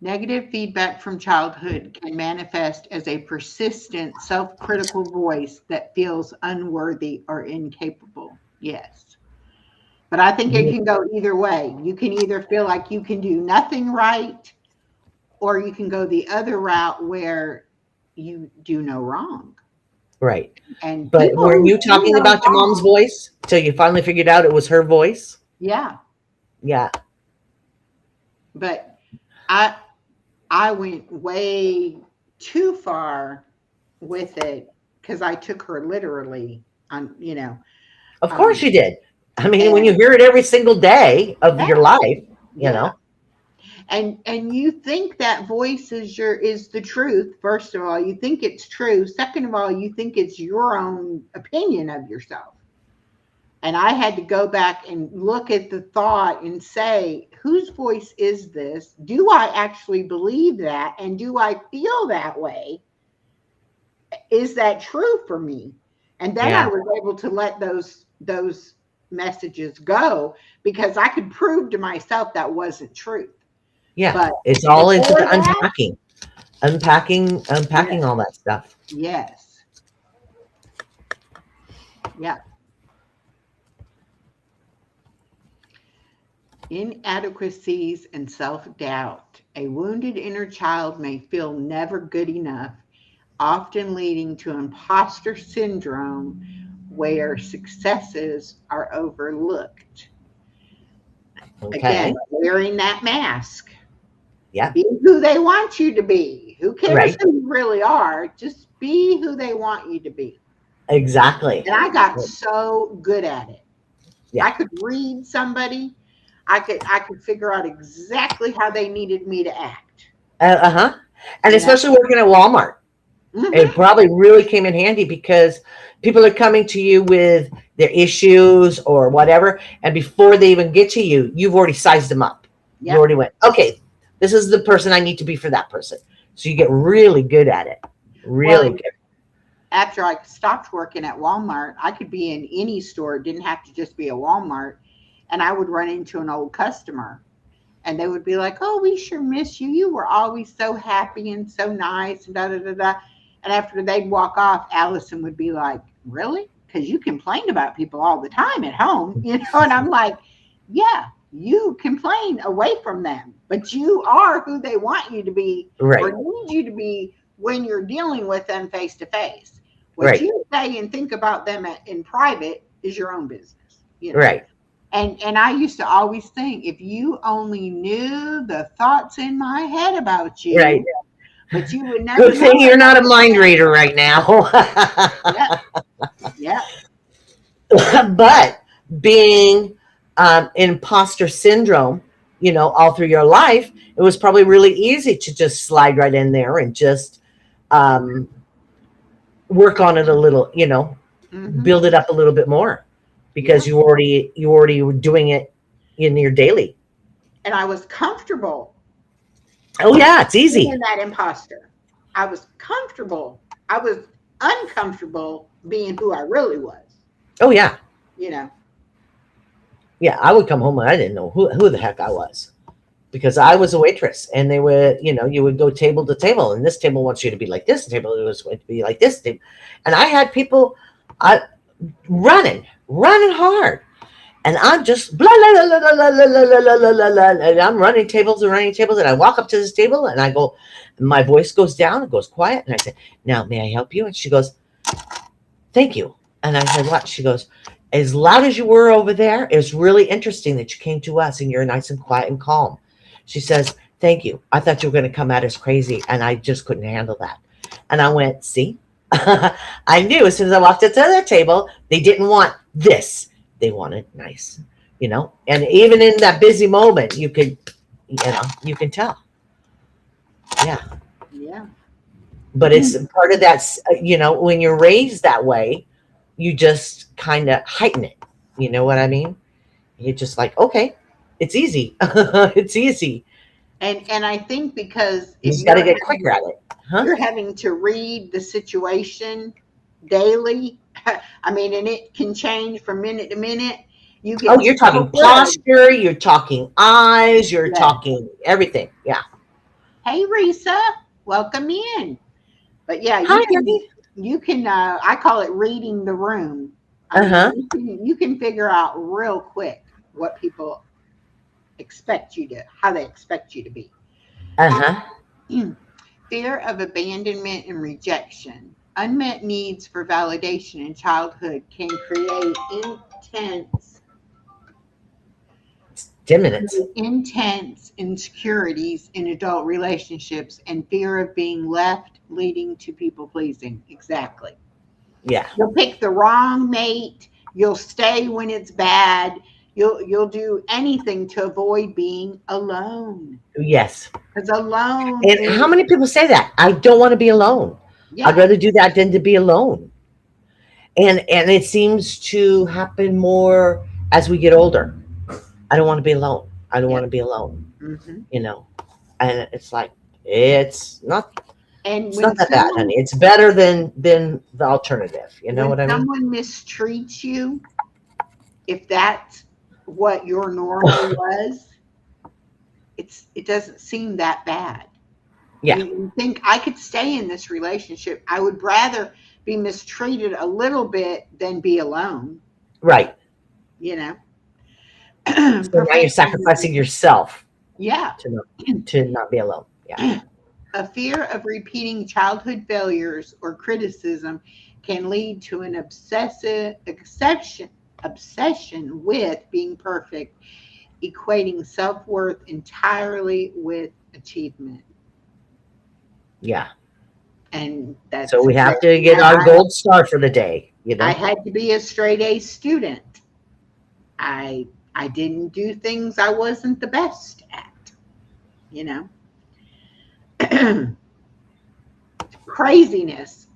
Negative feedback from childhood can manifest as a persistent self critical voice that feels unworthy or incapable. Yes. But I think it can go either way. You can either feel like you can do nothing right, or you can go the other route where you do no wrong. Right. And But people weren't who you do talking no about your mom's wrong, voice till you finally figured out it was her voice? yeah. Yeah. But I I went way too far with it because I took her literally on, Of course um, you did. I mean, when and you hear it every single day of yeah, your life, you yeah. know. And you think that voice is the truth. First of all, you think it's true. Second of all, you think it's your own opinion of yourself. And I had to go back and look at the thought and say, whose voice is this? Do I actually believe that? And do I feel that way? Is that true for me? And then I Yeah. was able to let those messages go because I could prove to myself that wasn't truth. Yeah. But It's all into before the that, unpacking yes, all that stuff. yes, yeah. Inadequacies and self-doubt. A wounded inner child may feel never good enough, often leading to imposter syndrome where successes are overlooked. Again, Okay. wearing that mask. Yeah. Be who they want you to be. Who cares Right. who you really are? Just be who they want you to be. Exactly. And I got so good at it. Yeah. I could read somebody. I could figure out exactly how they needed me to act. Uh-huh. And You know? especially working at Walmart. It Mhm. probably really came in handy because people are coming to you with their issues or whatever, and before they even get to you, you've already sized them up. You Yep. already went, okay, this is the person I need to be for that person. So you get really good at it. Really Well, good. after I stopped working at Walmart, I could be in any store. It didn't have to just be a Walmart. And I would run into an old customer and they would be like, "Oh, we sure miss you. You were always so happy and so nice and da da da da." And after they'd walk off, Allison would be like, "Really? Because you complain about people all the time at home, you know?" And I'm like, "Yeah, you complain away from them, but you are who they want you to be Right. or need you to be when you're dealing with them face to face. What Right. you say and think about them in private is your own business, you know." Right. And I used to always think, if you only knew the thoughts in my head about you, Right. but you would never Good thing know you're it. not a mind reader right now. Yeah. But being imposter syndrome, all through your life, it was probably really easy to just slide right in there and just work on it a little, Mhm. build it up a little bit more because you already were doing it in your daily. And I was comfortable Oh yeah, it's easy. being that imposter. I was comfortable. I was uncomfortable being who I really was, Oh yeah. you know. Yeah, I would come home and I didn't know who the heck I was because I was a waitress and they would, you would go table to table and this table wants you to be like this table was going to be like this table. And I had people running hard. And I'm just blah, blah, blah, blah, blah, blah, blah, blah, blah, blah, and I'm running tables and I walk up to this table and I go, my voice goes down, it goes quiet. And I say, "Now, may I help you?" And she goes, "Thank you." And I said, "What?" She goes, "As loud as you were over there, it's really interesting that you came to us and you're nice and quiet and calm." She says, "Thank you. I thought you were going to come at us crazy and I just couldn't handle that." And I went, "See?" I knew as soon as I walked up to their table, they didn't want this. They wanted nice, and even in that busy moment, you can tell. Yeah. Yeah. But it's part of that, when you're raised that way, you just kind of heighten it. You know what I mean? You're just like, okay, it's easy. It's easy. And I think because You if just got to get quicker at it. Huh? you're having to read the situation daily, I mean, and it can change from minute to minute. You get Oh, you're so talking good. posture, you're talking eyes, you're Yeah. talking everything. Yeah. Hey, Risa, welcome in. But yeah, Hi, Debbie. you can I call it reading the room. I mean, Uh-huh. you can figure out real quick what people how they expect you to be. Uh-huh. Fear of abandonment and rejection. Unmet needs for validation in childhood can create Stimulants. intense insecurities in adult relationships and fear of being left, leading to people pleasing. Exactly. Yeah. You'll pick the wrong mate. You'll stay when it's bad. You'll do anything to avoid being alone. Yes. Because alone And is, how many people say that? I don't want to be alone. I'd yeah, rather do that than to be alone. And it seems to happen more as we get older. I don't want to be alone. I don't Yeah. want to be alone. mhm. And it's like it's not And it's not that bad, honey. It's better than the alternative. You know when what I mean? someone mistreats you, if that's what your normal was, it doesn't seem that bad. Yeah. You think, I could stay in this relationship. I would rather be mistreated a little bit than be alone, Right. you know. So now you're sacrificing yourself Yeah. to not be alone. Yeah. A fear of repeating childhood failures or criticism can lead to an obsession with being perfect, equating self-worth entirely with achievement. Yeah. And that's So we have to get our gold star for the day, I had to be a straight A student. I didn't do things I wasn't the best at, you know. Craziness.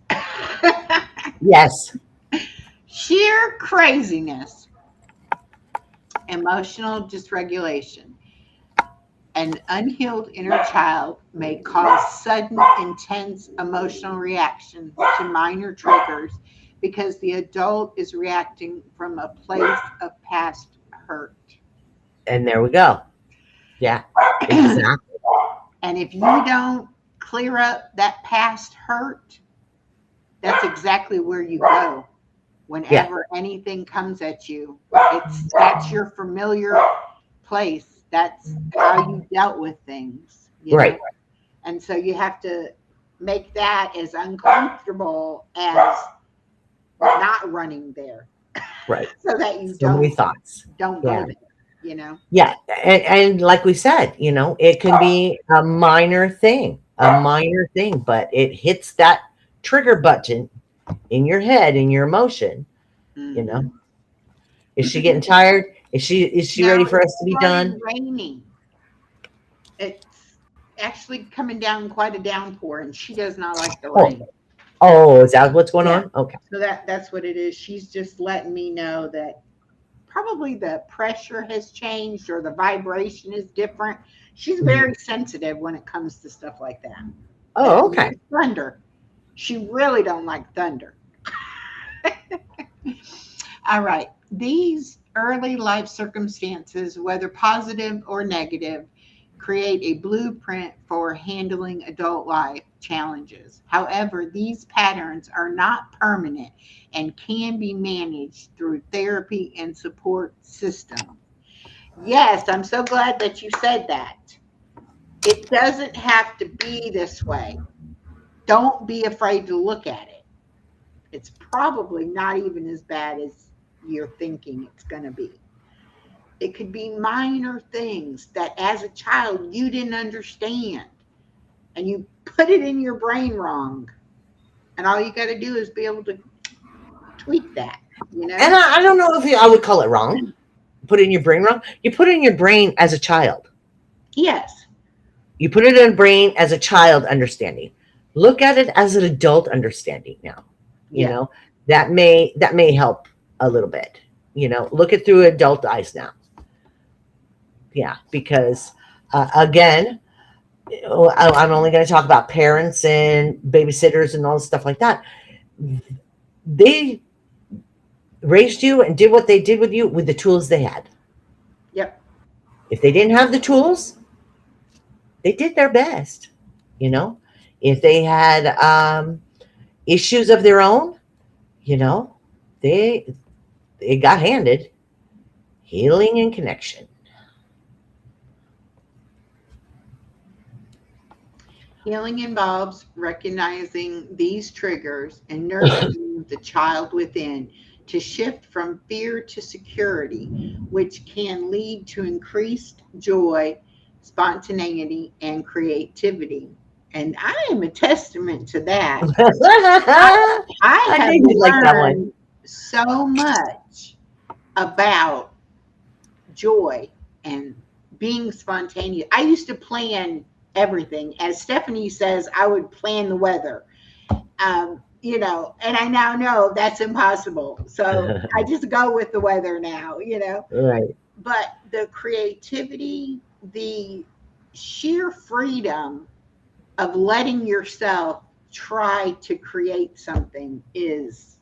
Yes. Sheer craziness. Emotional dysregulation. An unhealed inner child may cause sudden, intense emotional reactions to minor triggers because the adult is reacting from a place of past hurt. And there we go. Yeah, And exactly. if you don't clear up that past hurt, that's exactly where you go Yeah, whenever anything comes at you. That's your familiar place. That's how you dealt with things, you know. right, And so you have to make that as uncomfortable as not running there right. so that you So many thoughts. don't Yeah. go there, you know. Yeah, and like we said, it can be a minor thing, but it hits that trigger button in your head, in your emotion. You know, Hmm. is she getting tired? Is she Now ready it's for us to be started done? raining. It's actually coming down quite a downpour, and she does not like the Oh, rain. oh, is that what's going Yeah. on? Okay. So that's what it is. She's just letting me know that probably the pressure has changed or the vibration is different. She's Mhm. very sensitive when it comes to stuff like that. That Oh, okay. thunder. She really don't like thunder. All right. These early life circumstances, whether positive or negative, create a blueprint for handling adult life challenges. However, these patterns are not permanent and can be managed through therapy and support systems. Yes, I'm so glad that you said that. It doesn't have to be this way. Don't be afraid to look at it. It's probably not even as bad as you're thinking it's going to be. It could be minor things that as a child you didn't understand and you put it in your brain wrong. And all you got to do is be able to tweak that, you And know? I don't know if I would call it wrong. Put it in your brain wrong. You put it in your brain as a child. Yes. You put it in a brain as a child understanding. Look at it as an adult understanding now. You Yeah. know, that may help a little bit. Look it through adult eyes now. Yeah, because again, I'm only going to talk about parents and babysitters and all this stuff like that. They raised you and did what they did with you with the tools they had. Yep. If they didn't have the tools, they did their best. You know, if they had issues of their own, you know, they they got handed healing and connection. Healing involves recognizing these triggers and nurturing the child within to shift from fear to security, which can lead to increased joy, spontaneity, and creativity. And I am a testament to that. I, I I have knew you'd like that one. learned so much about joy and being spontaneous. I used to plan everything. As Stephanie says, I would plan the weather. And I now know that's impossible. So I just go with the weather now. Right. But the creativity, the sheer freedom of letting yourself try to create something is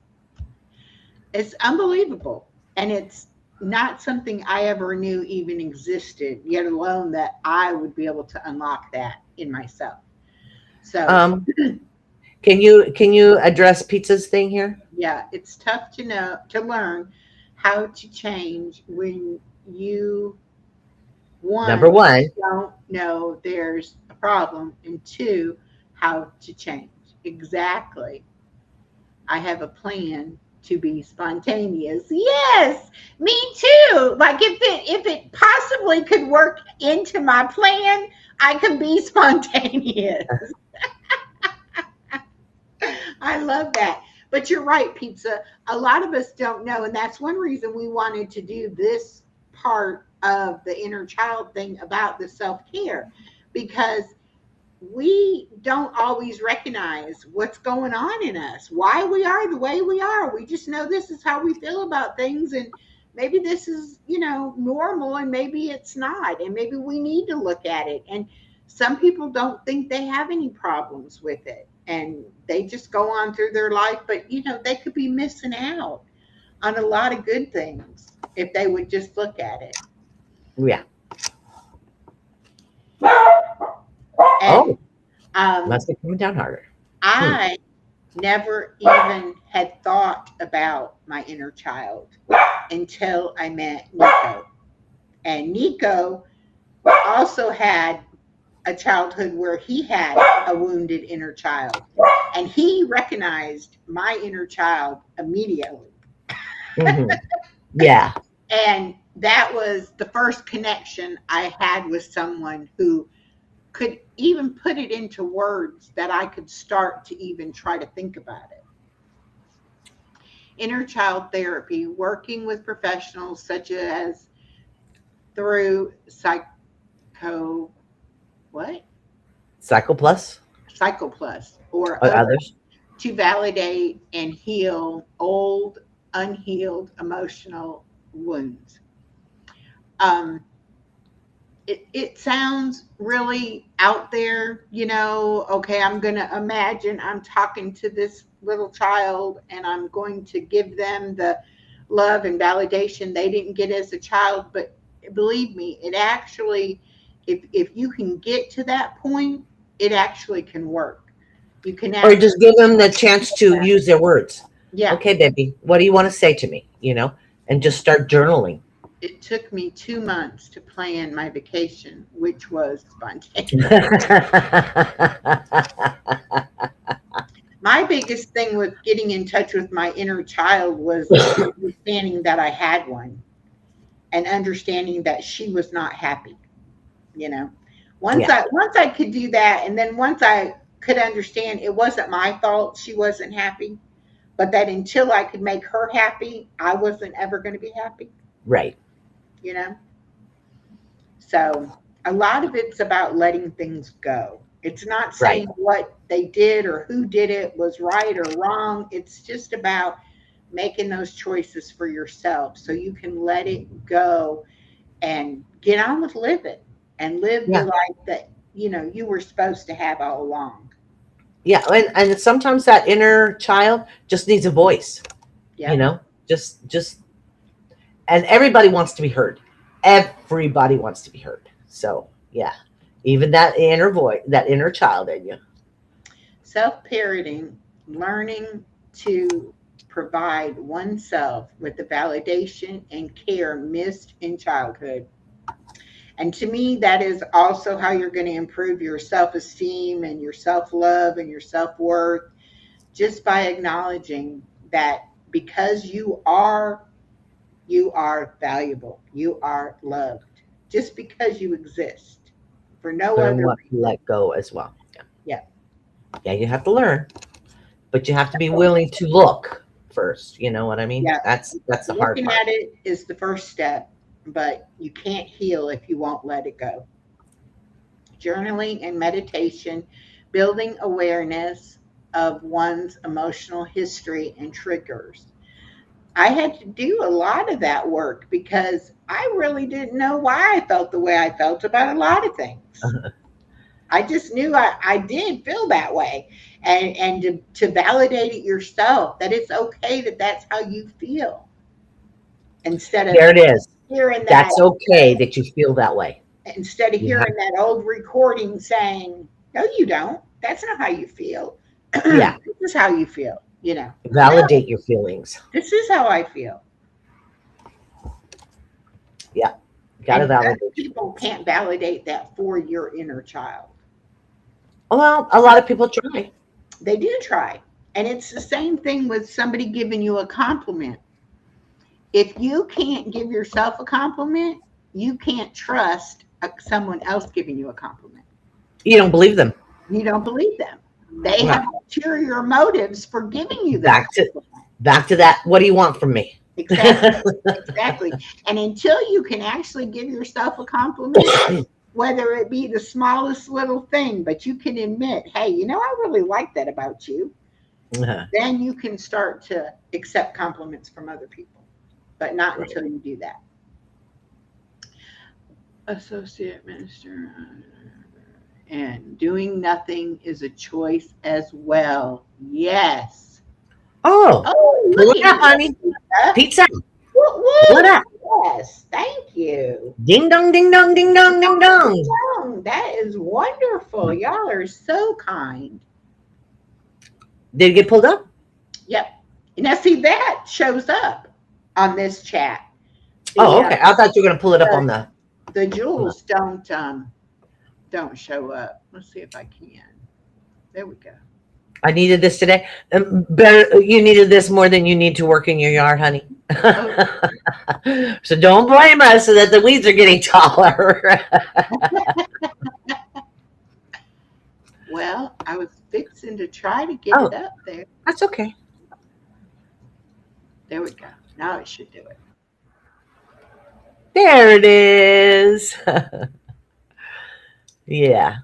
it's unbelievable. And it's not something I ever knew even existed, yet alone that I would be able to unlock that in myself. So Um, can you address pizza's thing here? yeah, it's tough to learn how to change when you Number one one, don't know there's a problem and two how to change. Exactly. I have a plan to be spontaneous. Yes, me too. Like if it possibly could work into my plan, I could be spontaneous. I love that. But you're right, Pizza. A lot of us don't know, and that's one reason we wanted to do this part of the inner child thing about the self-care because we don't always recognize what's going on in us, why we are the way we are. We just know this is how we feel about things, and maybe this is, normal, and maybe it's not. And maybe we need to look at it. And some people don't think they have any problems with it. And they just go on through their life. But, they could be missing out on a lot of good things if they would just look at it. Yeah. And Must be coming down harder. I never even had thought about my inner child until I met Nico. And Nico also had a childhood where he had a wounded inner child. And he recognized my inner child immediately. Mm-hmm. Yeah. And that was the first connection I had with someone who could even put it into words that I could start to even try to think about it. Inner child therapy, working with professionals such as through Psycho Plus Plus or others. to validate and heal old, unhealed emotional wounds. It sounds really out there, okay, I'm going to imagine I'm talking to this little child and I'm going to give them the love and validation they didn't get as a child. But believe me, it actually, if you can get to that point, it actually can work. You can Or just give them the chance to use their words. Yeah. Okay, baby, what do you want to say to me? And just start journaling. It took me 2 months to plan my vacation, which was spontaneous. My biggest thing with getting in touch with my inner child was understanding that I had one and understanding that she was not happy. Once I could do that, and then once I could understand it wasn't my fault she wasn't happy, but that until I could make her happy, I wasn't ever going to be happy. Right. So a lot of it's about letting things go. It's not saying what they did or who did it was right or wrong. It's just about making those choices for yourself so you can let it go and get on with living and live the life that you were supposed to have all along. Yeah, and sometimes that inner child just needs a voice. Yeah. Just and everybody wants to be heard. Everybody wants to be heard. So yeah, even that inner voice, that inner child in you. Self-parenting, learning to provide oneself with the validation and care missed in childhood. And to me, that is also how you're going to improve your self-esteem and your self-love and your self-worth, just by acknowledging that because you are valuable, you are loved, just because you exist, for no other reason. Let go as well. Yeah, you have to learn, but you have to be willing to look first. You know what I mean? Yeah. That's the hard Looking part. at it is the first step, but you can't heal if you won't let it go. Journaling and meditation, building awareness of one's emotional history and triggers. I had to do a lot of that work because I really didn't know why I felt the way I felt about a lot of things. I just knew I did feel that way. And to validate it yourself, that it's okay that that's how you feel. Instead of There it is. hearing That's okay that you feel that way. Instead of hearing that old recording saying, no, you don't. That's not how you feel. Yeah. This is how you feel, Validate your feelings. This is how I feel. Yeah. Gotta validate. People can't validate that for your inner child. Well, a lot of people try. They do try. And it's the same thing with somebody giving you a compliment. If you can't give yourself a compliment, you can't trust someone else giving you a compliment. You don't believe them. You don't believe them. They have ulterior motives for giving you that. Back to that. What do you want from me? Exactly. And until you can actually give yourself a compliment, whether it be the smallest little thing, but you can admit, hey, I really like that about you. Then you can start to accept compliments from other people. but not until you do that. Associate minister. And doing nothing is a choice as well. Yes. Oh, Oh, pull look it at up, you. honey. Pizza. Woo, Pull it woo. up. Yes, thank you. Ding dong, ding dong, ding dong, ding dong. That is wonderful. Y'all are so kind. Did it get pulled up? Yep. Now see that shows up on this chat. Oh, okay. I thought you were gonna pull it up on The jewels don't show up. Let's see if I can. There we go. I needed this today. You needed this more than you need to work in your yard, honey. Oh. So don't blame us that the weeds are getting taller. Well, I was fixing to try to get it up there. That's okay. There we go. Now it should do it. There it is. Yeah.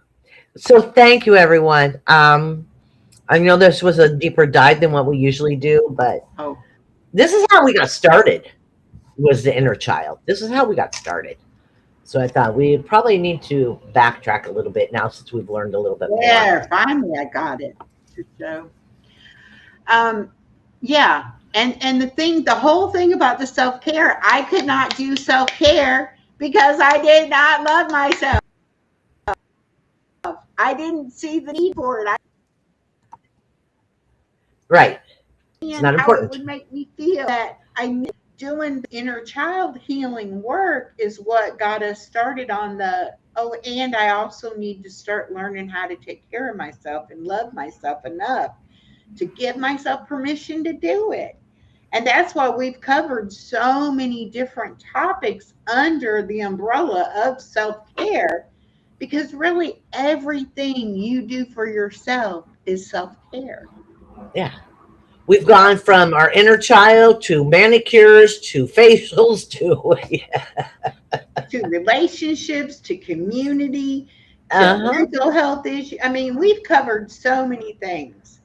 So thank you, everyone. I know this was a deeper dive than what we usually do, but this is how we got started, was the inner child. This is how we got started. So I thought we probably need to backtrack a little bit now since we've learned a little bit more. Yeah, finally I got it to show. Yeah. And the whole thing about the self-care, I could not do self-care because I did not love myself. I didn't see the need for it. Right. It's not important. It would make me feel that doing inner child healing work is what got us started on and I also need to start learning how to take care of myself and love myself enough to give myself permission to do it. And that's why we've covered so many different topics under the umbrella of self-care, because really everything you do for yourself is self-care. Yeah. We've gone from our inner child to manicures to facials to relationships, to community, to mental health issues. I mean, we've covered so many things,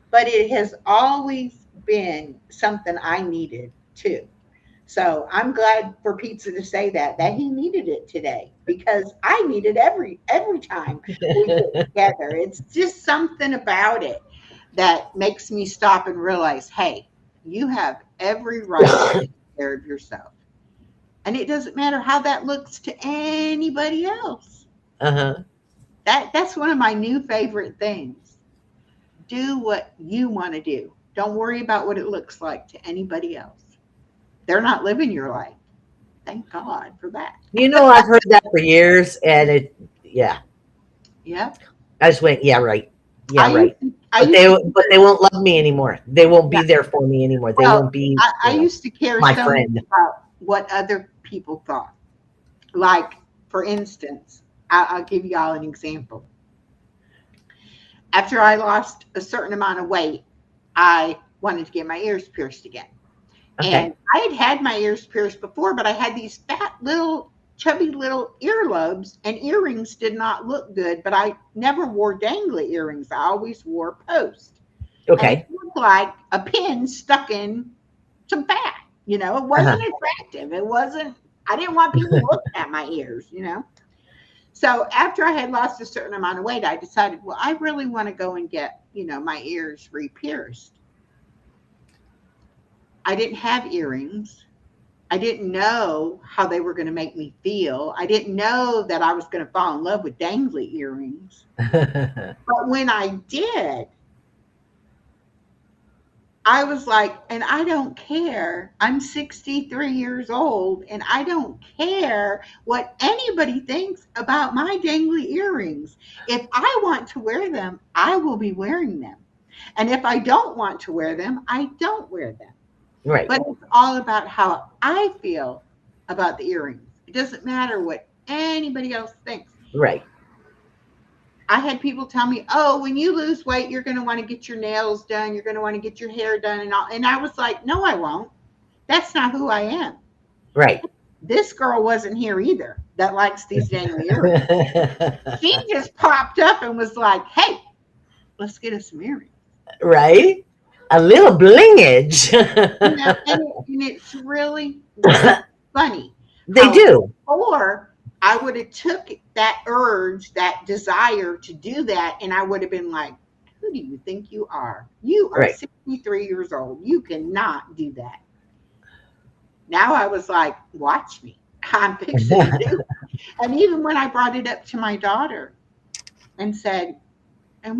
but it has always been something I needed too. So I'm glad for Pizza to say that he needed it today, because I need it every time we get together. It's just something about it that makes me stop and realize, hey, you have every right to take care of yourself. And it doesn't matter how that looks to anybody else. That's one of my new favorite things. Do what you want to do. Don't worry about what it looks like to anybody else. They're not living your life. Thank God for that. You know, I've heard that for years, and Yeah. I just went, yeah, right. Yeah, right. But they won't love me anymore. They won't be there for me anymore. They won't be. I used to care my so friend much about what other people thought. Like, for instance, I'll give y'all an example. After I lost a certain amount of weight, I wanted to get my ears pierced again. Okay. And I had my ears pierced before, but I had these fat little, chubby little earlobes, and earrings did not look good, but I never wore dangly earrings. I always wore post. Okay. And it looked like a pin stuck in some fat. You know, it wasn't attractive. It wasn't, I didn't want people looking at my ears, you know. So after I had lost a certain amount of weight, I decided, well, I really want to go and get, you know, my ears re-pierced. I didn't have earrings. I didn't know how they were going to make me feel. I didn't know that I was going to fall in love with dangly earrings. But when I did, I was like, and I don't care. I'm 63 years old, and I don't care what anybody thinks about my dangly earrings. If I want to wear them, I will be wearing them. And if I don't want to wear them, I don't wear them. Right. But it's all about how I feel about the earrings. It doesn't matter what anybody else thinks. Right. I had people tell me, oh, when you lose weight, you're going to want to get your nails done. You're going to want to get your hair done and all. And I was like, no, I won't. That's not who I am. Right. This girl wasn't here either that likes these dangly earrings. She just popped up and was like, hey, let's get us some earrings. Right. A little blingage. And it's really, really funny. They How do. before I would have took that urge, that desire to do that, and I would have been like, who do you think you are? You are Right. 63 years old. You cannot do that. Now I was like, watch me. I'm fixing to do it. And even when I brought it up to my daughter and said, and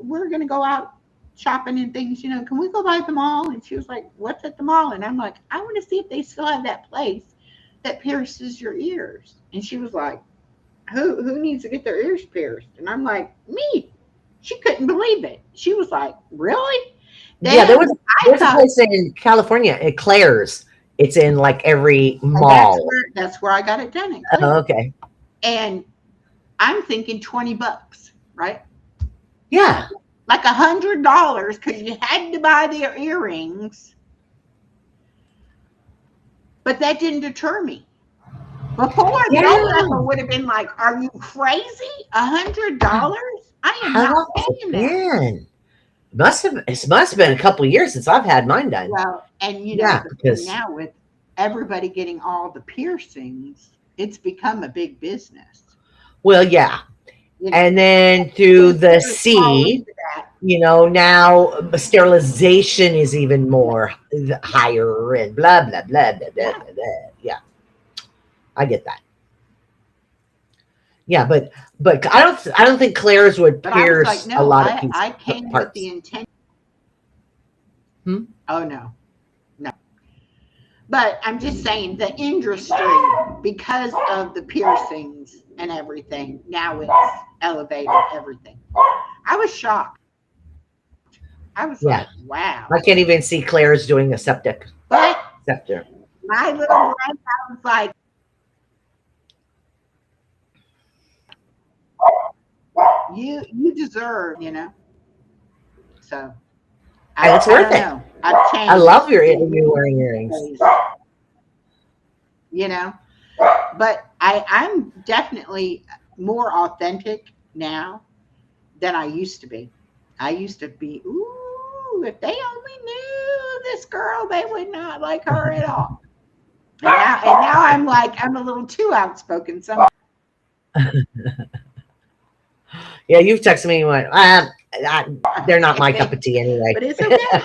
we're going to go out shopping and things, can we go by the mall? And she was like, what's at the mall? And I'm like, I want to see if they still have that place that pierces your ears. And she was like, who needs to get their ears pierced? And I'm like, me. She couldn't believe it. She was like, really? Yeah, Then there's a place in California at Claire's. It's in like every and mall. that's where I got it done. Oh, okay. And I'm thinking $20, right? Yeah. Like $100 because you had to buy their earrings. But that didn't deter me. Before, that would have been like, are you crazy? $100? I am not paying that. Man, it must have been a couple of years since I've had mine done. Well, and because now with everybody getting all the piercings, it's become a big business. Well, yeah. And then through the sea, now sterilization is even more higher and blah, blah, blah, blah, blah, blah, blah. Yeah. I get that. Yeah, but I don't think Claire's would pierce a lot of people. I came with the intent. Oh no. But I'm just saying the industry, because of the piercings and everything, now it's elevated everything. I was shocked. I was like, wow. I can't even see Claire's doing a septic. But scepter. My little grandpa was like, you deserve, So it's worth it. I've changed. I love you wearing earrings. But I'm definitely more authentic now than I used to be. I used to be, ooh, if they only knew this girl, they would not like her at all. And now I'm like, I'm a little too outspoken. Yeah, you've texted me and went, they're not my cup of tea anyway. But it's okay.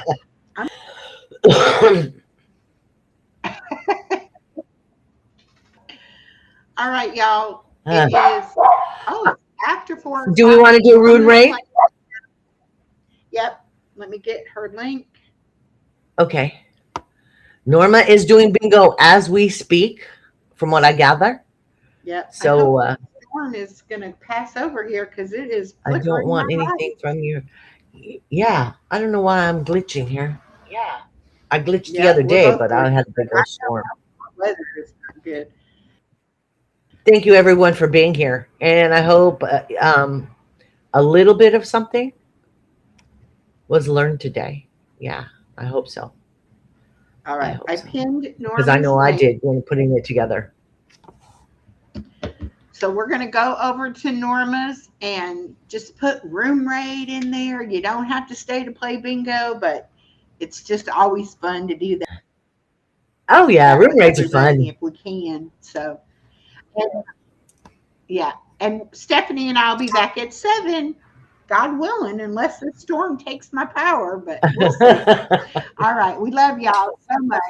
All right, y'all. It is after 4. Do we want to do Rude Ray? Yep. Let me get her link. Okay. Norma is doing bingo as we speak, from what I gather. Yep. So storm is going to pass over here because it is. I don't want anything from you. Yeah, I don't know why I'm glitching here. Yeah, I glitched the other day, but I had a big old storm. Weather is not good. Thank you, everyone, for being here, and I hope a little bit of something was learned today. Yeah, I hope so. All right, I pinned Norma's because I know link. I did when putting it together. So we're going to go over to Norma's and just put room raid in there. You don't have to stay to play bingo, but it's just always fun to do that. Oh yeah, room raids are fun if we can. So, and Stephanie and I'll be back at 7, God willing, unless the storm takes my power. But we'll see. All right, we love y'all so much.